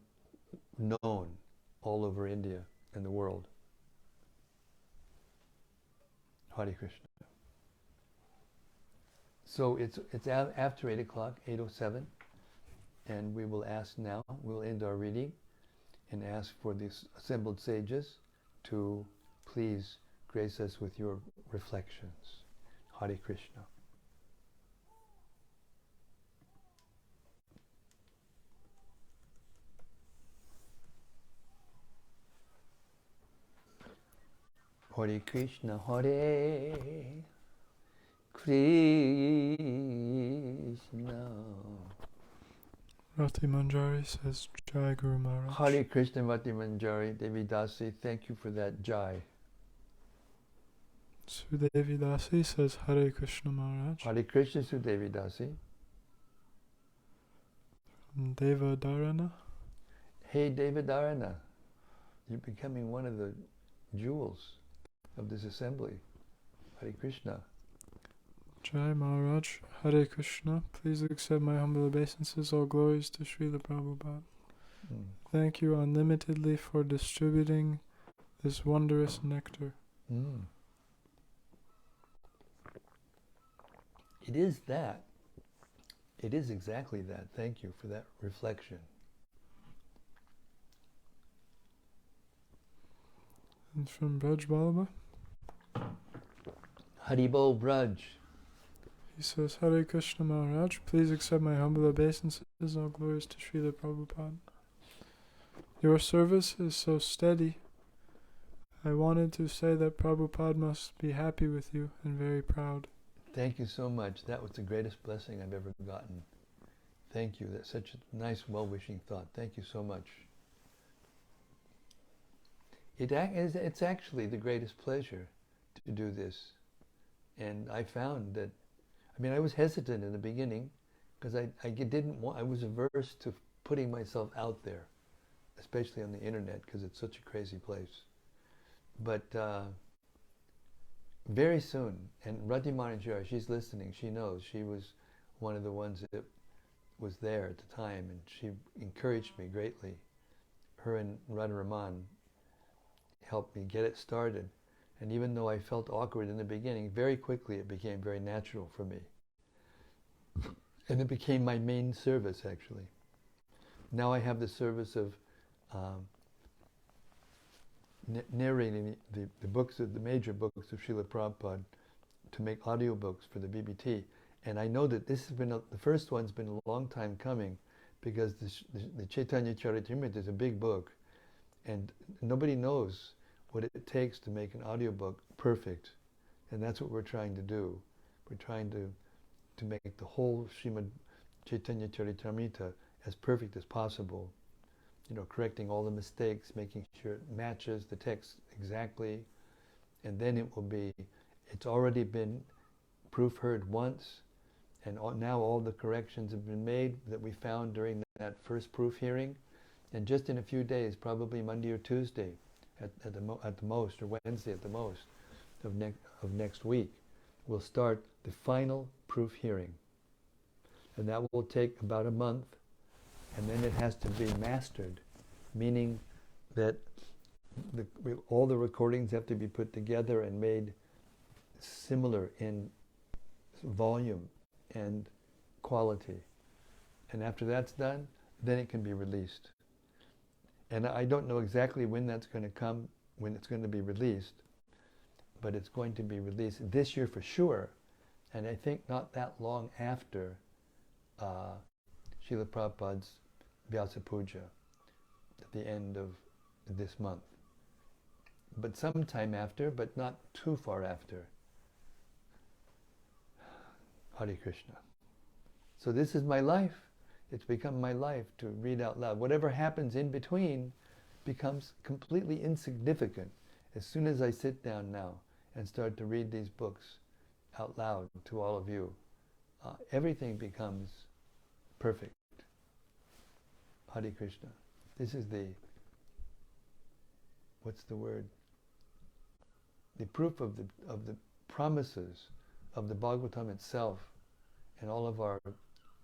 known all over India and the world. Hare Krishna. So it's after 8 o'clock, 8:07, and we will ask now, we'll end our reading and ask for these assembled sages to please grace us with your reflections. Hare Krishna. Hare Krishna, Hare Krishna.
Rati Manjari says, Jai Guru Maharaj.
Hare Krishna, Rati Manjari, Devi Dasi, thank you for that Jai.
Sudevi Dasi says, Hare Krishna Maharaj.
Hare Krishna, Sudevi Dasi.
Deva Dharana.
Hey Deva Dharana, you're becoming one of the jewels of this assembly. Hare Krishna.
Jai Maharaj, Hare Krishna. Please accept my humble obeisances. All glories to Śrīla Prabhupāda. Thank you unlimitedly for distributing this wondrous nectar.
It is that. It is exactly that. Thank you for that reflection.
And from Braj Balaba,
Haribol Braj.
he says, Hare Krishna Maharaj, please accept my humble obeisances, all glories to Śrīla Prabhupāda. Your service is so steady. I wanted to say that Prabhupada must be happy with you and very proud.
Thank you so much. That was the greatest blessing I've ever gotten. Thank you. That's such a nice, well-wishing thought. Thank you so much. It's actually the greatest pleasure to do this. And I found that, I was hesitant in the beginning because I was averse to putting myself out there, especially on the internet, because it's such a crazy place. But very soon, and Radhi Maharajara, she's listening, she knows, she was one of the ones that was there at the time, and she encouraged me greatly. Her and Radharaman helped me get it started. And even though I felt awkward in the beginning, very quickly it became very natural for me. And it became my main service, actually. Now I have the service of narrating the books, of the major books of Srila Prabhupada, to make audiobooks for the BBT. And I know that this has been, the first one's been a long time coming, because the Chaitanya Charitamrita is a big book, and nobody knows what it takes to make an audiobook perfect. And that's what we're trying to do. We're trying to make the whole Śrīmad Chaitanya Charitamrita as perfect as possible. Correcting all the mistakes, making sure it matches the text exactly. And then it's already been proof heard once, and now all the corrections have been made that we found during that first proof hearing. And just in a few days, probably Monday or Tuesday, at the most, or Wednesday at the most, of next week, we'll start the final proof hearing. And that will take about a month, and then it has to be mastered, meaning that all the recordings have to be put together and made similar in volume and quality. And after that's done, then it can be released. And I don't know exactly when that's going to come, when it's going to be released, but it's going to be released this year for sure, and I think not that long after Srila Prabhupada's Vyasa Puja, at the end of this month. But sometime after, but not too far after. Hare Krishna. So this is my life. It's become my life to read out loud. Whatever happens in between becomes completely insignificant. As soon as I sit down now and start to read these books out loud to all of you, everything becomes perfect. Hare Krishna. This is what's the word? The proof of the promises of the Bhagavatam itself, and all of our,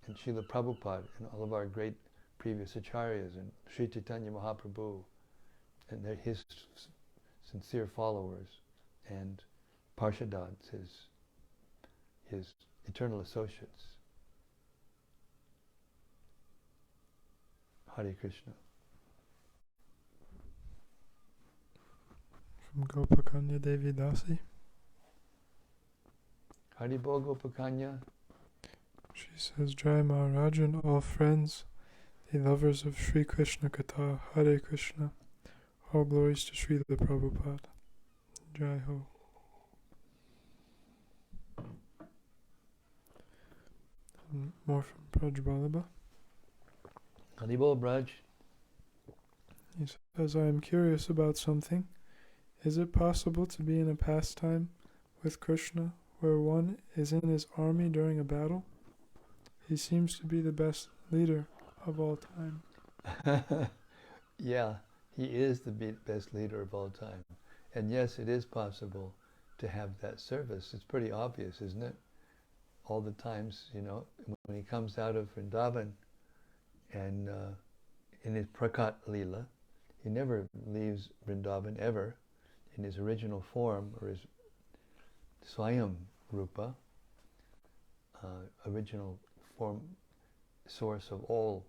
and Srila Prabhupada, and all of our great previous acharyas, and Sri Chaitanya Mahaprabhu, and his sincere followers, and Parshadads, his eternal associates. Hare Krishna.
From Gopakanya Devi Dasi,
Haribol Gopakanya.
she says, Jai Maharaj and all friends, the lovers of Sri Krishna Katha, Hare Krishna, all glories to Śrīla Prabhupāda. Jai Ho. And more from Braj Balaba.
Haribol Braj.
He says, I am curious about something. Is it possible to be in a pastime with Krishna where one is in his army during a battle? He seems to be the best leader of all time.
Yeah, he is the best leader of all time. And yes, it is possible to have that service. It's pretty obvious, isn't it? All the times, when he comes out of Vrindavan and in his Prakat Leela, he never leaves Vrindavan ever in his original form or his Swayam Rupa. original form, source of all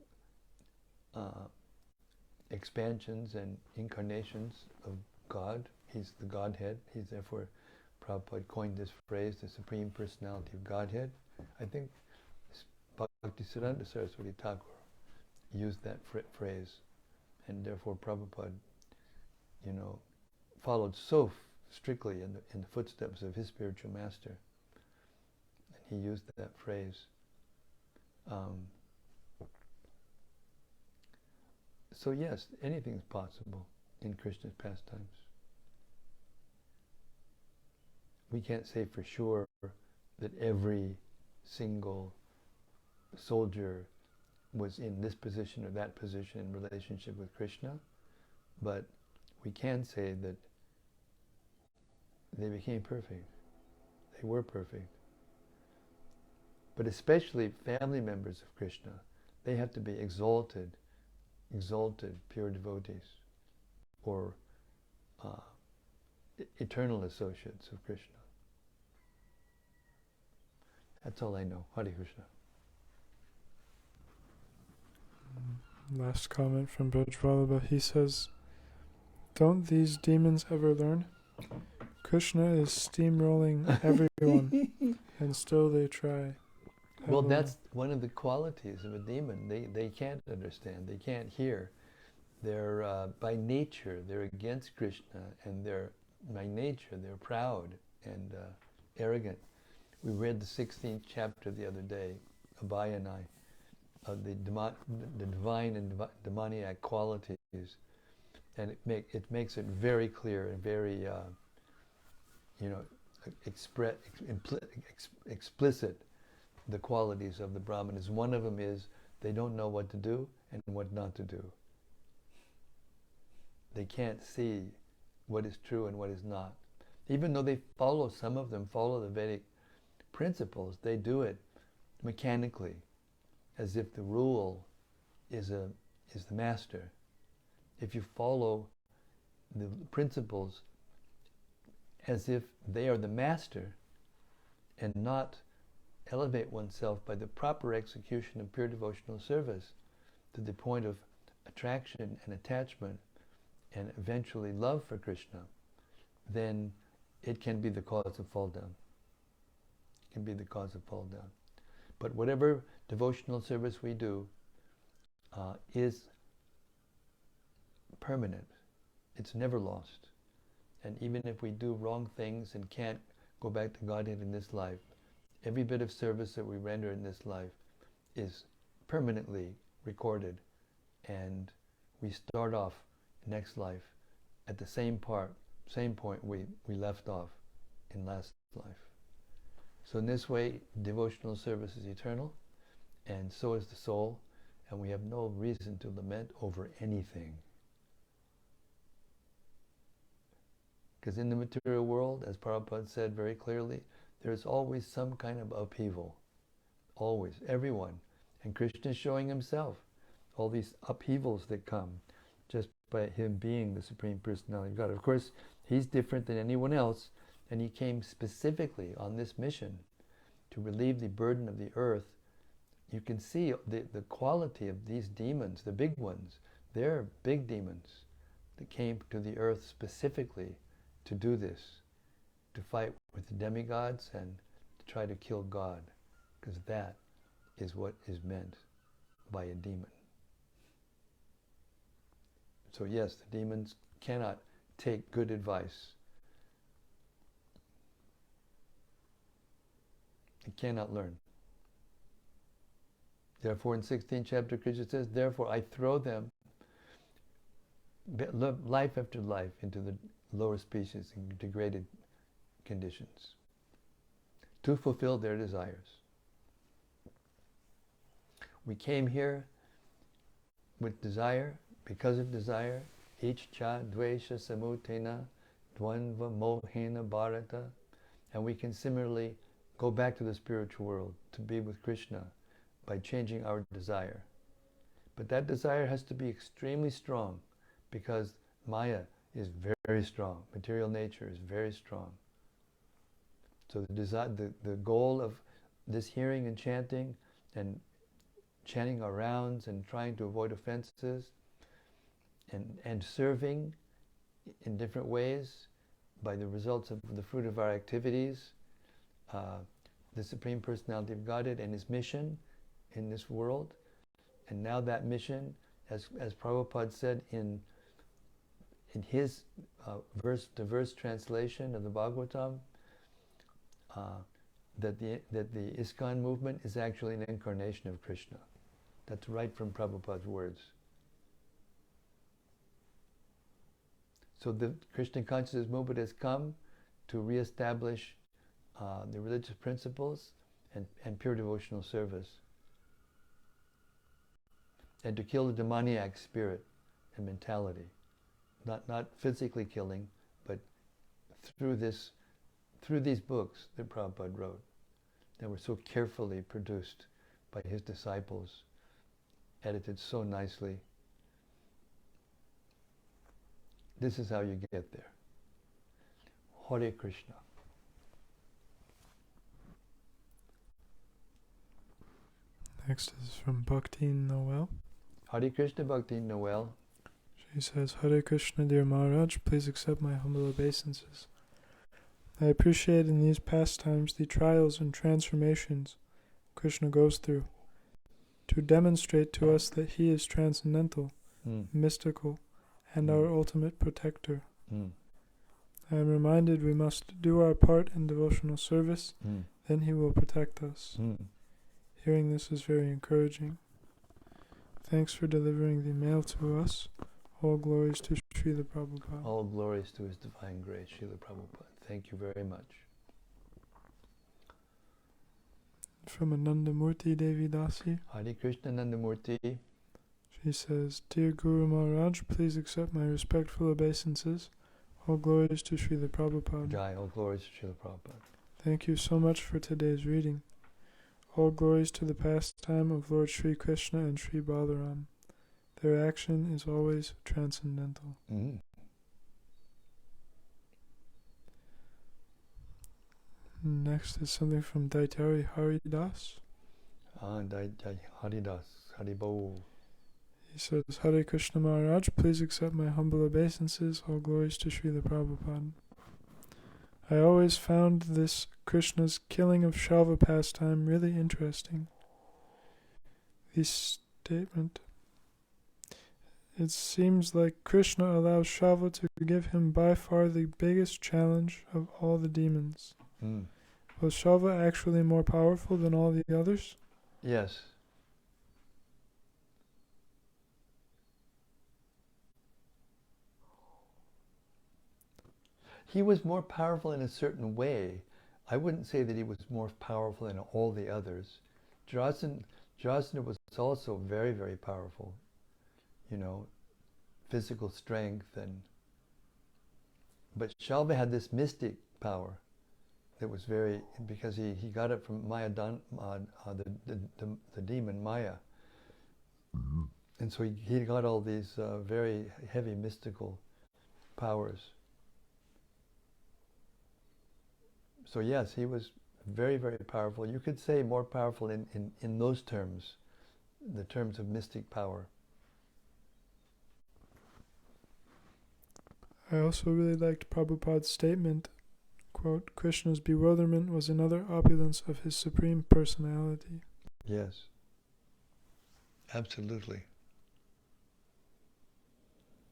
expansions and incarnations of God. He's the Godhead. He's therefore, Prabhupada coined this phrase, the Supreme Personality of Godhead. I think Bhaktivedanta Saraswati Thakur used that phrase, and therefore Prabhupada, followed so strictly in the footsteps of his spiritual master. And he used that phrase. So yes, anything is possible in Krishna's pastimes. We can't say for sure that every single soldier was in this position or that position in relationship with Krishna, but we can say that they became perfect. They were perfect. But especially family members of Krishna, they have to be exalted pure devotees, or eternal associates of Krishna. That's all I know. Hare Krishna.
Last comment from Brajvalabha. He says, don't these demons ever learn? Krishna is steamrolling everyone, and still they try.
Well, that's one of the qualities of a demon. They can't understand. They can't hear. They're, by nature, they're against Krishna, and by nature, they're proud and arrogant. We read the 16th chapter the other day, Abhay and I, of the divine and demoniac qualities, and it makes it very clear and very, explicit, the qualities of the Brahmanas. One of them is they don't know what to do and what not to do. They can't see what is true and what is not. Even though some of them follow the Vedic principles, they do it mechanically, as if the rule is the master. If you follow the principles as if they are the master, and not elevate oneself by the proper execution of pure devotional service to the point of attraction and attachment and eventually love for Krishna, then it can be the cause of fall down. It can be the cause of fall down. But whatever devotional service we do is permanent. It's never lost. And even if we do wrong things and can't go back to Godhead in this life, every bit of service that we render in this life is permanently recorded, and we start off next life at the same point we left off in last life. So in this way, devotional service is eternal, and so is the soul, and we have no reason to lament over anything. Because in the material world, as Prabhupada said very clearly, there's always some kind of upheaval. Always. Everyone. And Krishna is showing himself. All these upheavals that come just by him being the Supreme Personality of God. Of course, he's different than anyone else, and he came specifically on this mission to relieve the burden of the earth. You can see the quality of these demons, the big ones. They're big demons that came to the earth specifically to do this, to fight with the demigods and to try to kill God, because that is what is meant by a demon. So yes, the demons cannot take good advice. They cannot learn. Therefore in 16th chapter, Krishna says, therefore I throw them life after life into the lower species in degraded conditions to fulfill their desires. We came here with desire, because of desire, ichcha dvesha samutena dvandva mohena bharata, and we can similarly go back to the spiritual world to be with Krishna by changing our desire. But that desire has to be extremely strong, because Maya is very strong. Material nature is very strong. So the goal this hearing and chanting our rounds and trying to avoid offenses and serving in different ways by the results of the fruit of our activities, the Supreme Personality of Godhead and His mission in this world. And now that mission, as Prabhupada said in his verse-to-verse translation of the Bhagavatam, that the ISKCON movement is actually an incarnation of Krishna. That's right from Prabhupada's words. So the Krishna consciousness movement has come to reestablish the religious principles and pure devotional service, and to kill the demoniac spirit and mentality. Not physically killing, but through these books that Prabhupada wrote, that were so carefully produced by his disciples, edited so nicely. This is how you get there. Hare Krishna.
Next is from Bhakti Noel.
Hare Krishna, Bhakti Noel.
She says, Hare Krishna, dear Maharaj, please accept my humble obeisances. I appreciate in these pastimes the trials and transformations Krishna goes through to demonstrate to us that he is transcendental, mystical, and our ultimate protector. I am reminded we must do our part in devotional service, then he will protect us. Hearing this is very encouraging. Thanks for delivering the mail to us. All glories to Śrīla Prabhupāda.
All glories to His Divine Grace, Śrīla Prabhupāda. Thank you very much.
From Anandamurti Devi Dasi.
Hare Krishna, Anandamurti.
She says, Dear Guru Maharaj, please accept my respectful obeisances. All glories to Śrīla Prabhupāda.
Jai, all glories to Śrīla Prabhupāda.
Thank you so much for today's reading. All glories to the pastime of Lord Sri Krishna and Sri Balaram. Their action is always transcendental. Next is something from Daitari Haridas.
Daitari Haridas, Haribol.
He says, Hare Krishna Maharaj, please accept my humble obeisances. All glories to Srila Prabhupada. I always found this Krishna's killing of Śālva pastime really interesting. This statement, it seems like Krishna allows Śālva to give him by far the biggest challenge of all the demons. Was Śālva actually more powerful than all the others?
Yes. He was more powerful in a certain way. I wouldn't say that he was more powerful than all the others. Jarasandha was also very, very powerful. You know, physical strength but Śālva had this mystic power that was very, because he got it from Maya, the demon Maya. And so he got all these very heavy mystical powers. So yes, he was very, very powerful. You could say more powerful in those terms, the terms of mystic power.
I also really liked Prabhupada's statement, quote, Krishna's bewilderment was another opulence of his supreme personality.
Yes, absolutely.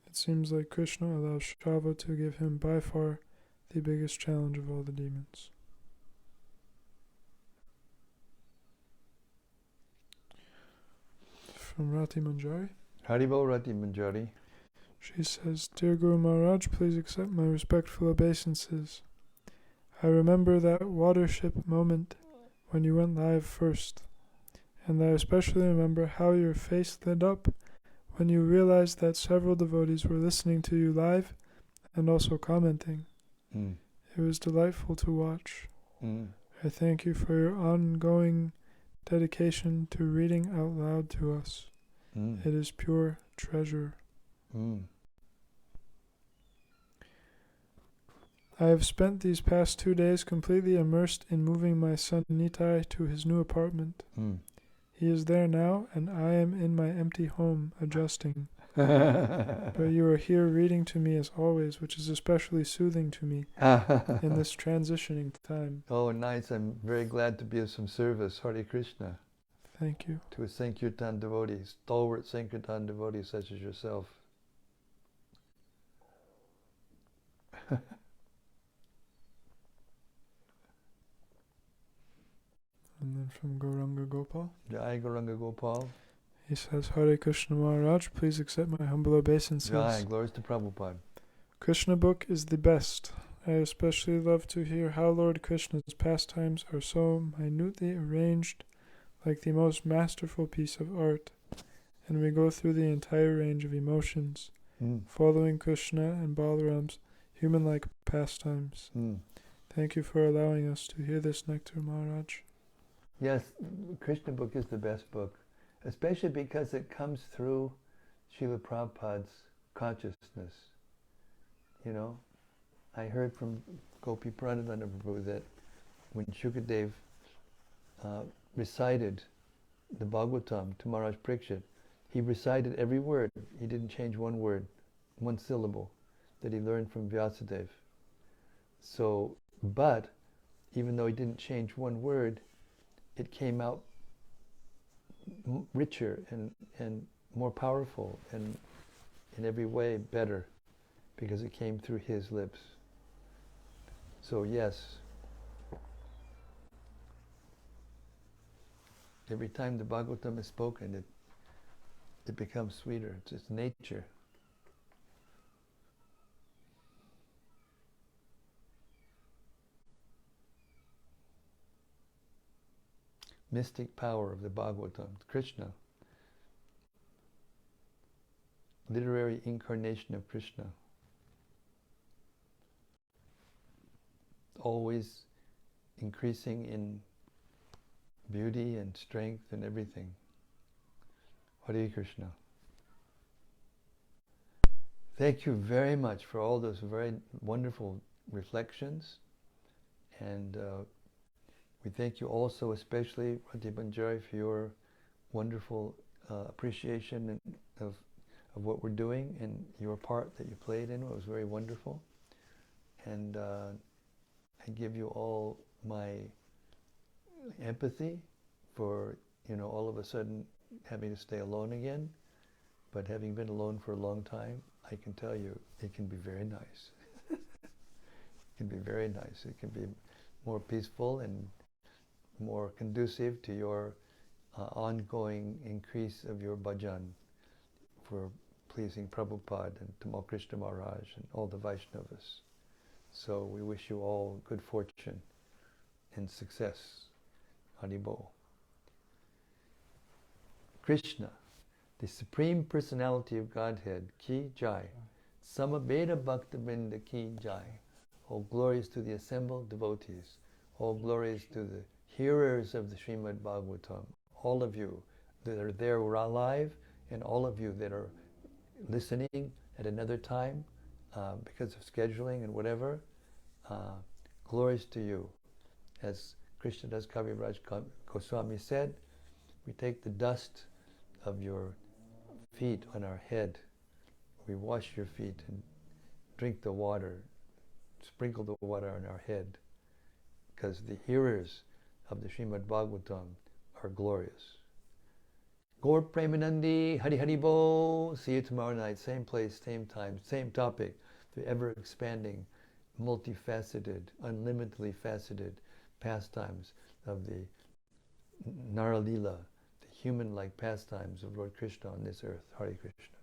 It seems like Krishna allows Śālva to give him by far the biggest challenge of all the demons. From Rati Manjari.
Haribo Rati Manjari.
She says, Dear Guru Maharaj, please accept my respectful obeisances. I remember that watership moment when you went live first, and I especially remember how your face lit up when you realized that several devotees were listening to you live and also commenting. It was delightful to watch. I thank you for your ongoing dedication to reading out loud to us. It is pure treasure. I have spent these past 2 days completely immersed in moving my son Nitai to his new apartment. He is there now, and I am in my empty home, adjusting. But you are here reading to me as always, which is especially soothing to me in this transitioning time.
Oh, nice. I'm very glad to be of some service. Hare Krishna.
Thank you.
To a Sankirtan devotee, stalwart Sankirtan devotee such as yourself.
And then from Gauranga Gopal.
Jai Gauranga Gopal.
He says, Hare Krishna Maharaj, please accept my humble obeisances.
Jai, glories to Prabhupada.
Krishna book is the best. I especially love to hear how Lord Krishna's pastimes are so minutely arranged, like the most masterful piece of art, and we go through the entire range of emotions, following Krishna and Balaram's human-like pastimes. Thank you for allowing us to hear this nectar, Maharaj.
Yes, Krishna book is the best book, especially because it comes through Srila Prabhupada's consciousness. You know, I heard from Gopi Pranadana Prabhu that when Shukadev recited the Bhagavatam to Maharaj Parikshit, he recited every word. He didn't change one word, one syllable that he learned from Vyāsadeva. So, but even though he didn't change one word, it came out richer and more powerful and in every way better because it came through his lips. So yes, every time the Bhagavatam is spoken, it becomes sweeter. It's its nature. Mystic power of the Bhagavatam, Krishna, literary incarnation of Krishna, always increasing in beauty and strength and everything. Hare Krishna. Thank you very much for all those very wonderful reflections, and we thank you also, especially Rati Banjari, for your wonderful appreciation of what we're doing and your part that you played in. It was very wonderful. And I give you all my empathy for, all of a sudden having to stay alone again. But having been alone for a long time, I can tell you it can be very nice. It can be very nice. It can be more peaceful and more conducive to your ongoing increase of your bhajan for pleasing Prabhupada and Tamal Krishna Maharaj and all the Vaishnavas. So we wish you all good fortune and success. Haribol. Krishna, the Supreme Personality of Godhead, Ki Jai. Samaveda Bhaktivedanta Ki Jai. All glories to the assembled devotees. All glories to the hearers of the Śrīmad-Bhāgavatam. All of you that are there live, and all of you that are listening at another time because of scheduling and whatever, glories to you. As Krishnadas Kaviraj Goswami said, we take the dust of your feet on our head, we wash your feet and drink the water, sprinkle the water on our head, because the hearers of the Śrīmad-Bhāgavatam are glorious. Gaur Premanandi, Hari Hari Bo. See you tomorrow night, same place, same time, same topic, the ever-expanding, multifaceted, unlimitedly faceted pastimes of the Naralila, the human-like pastimes of Lord Krishna on this earth. Hare Krishna.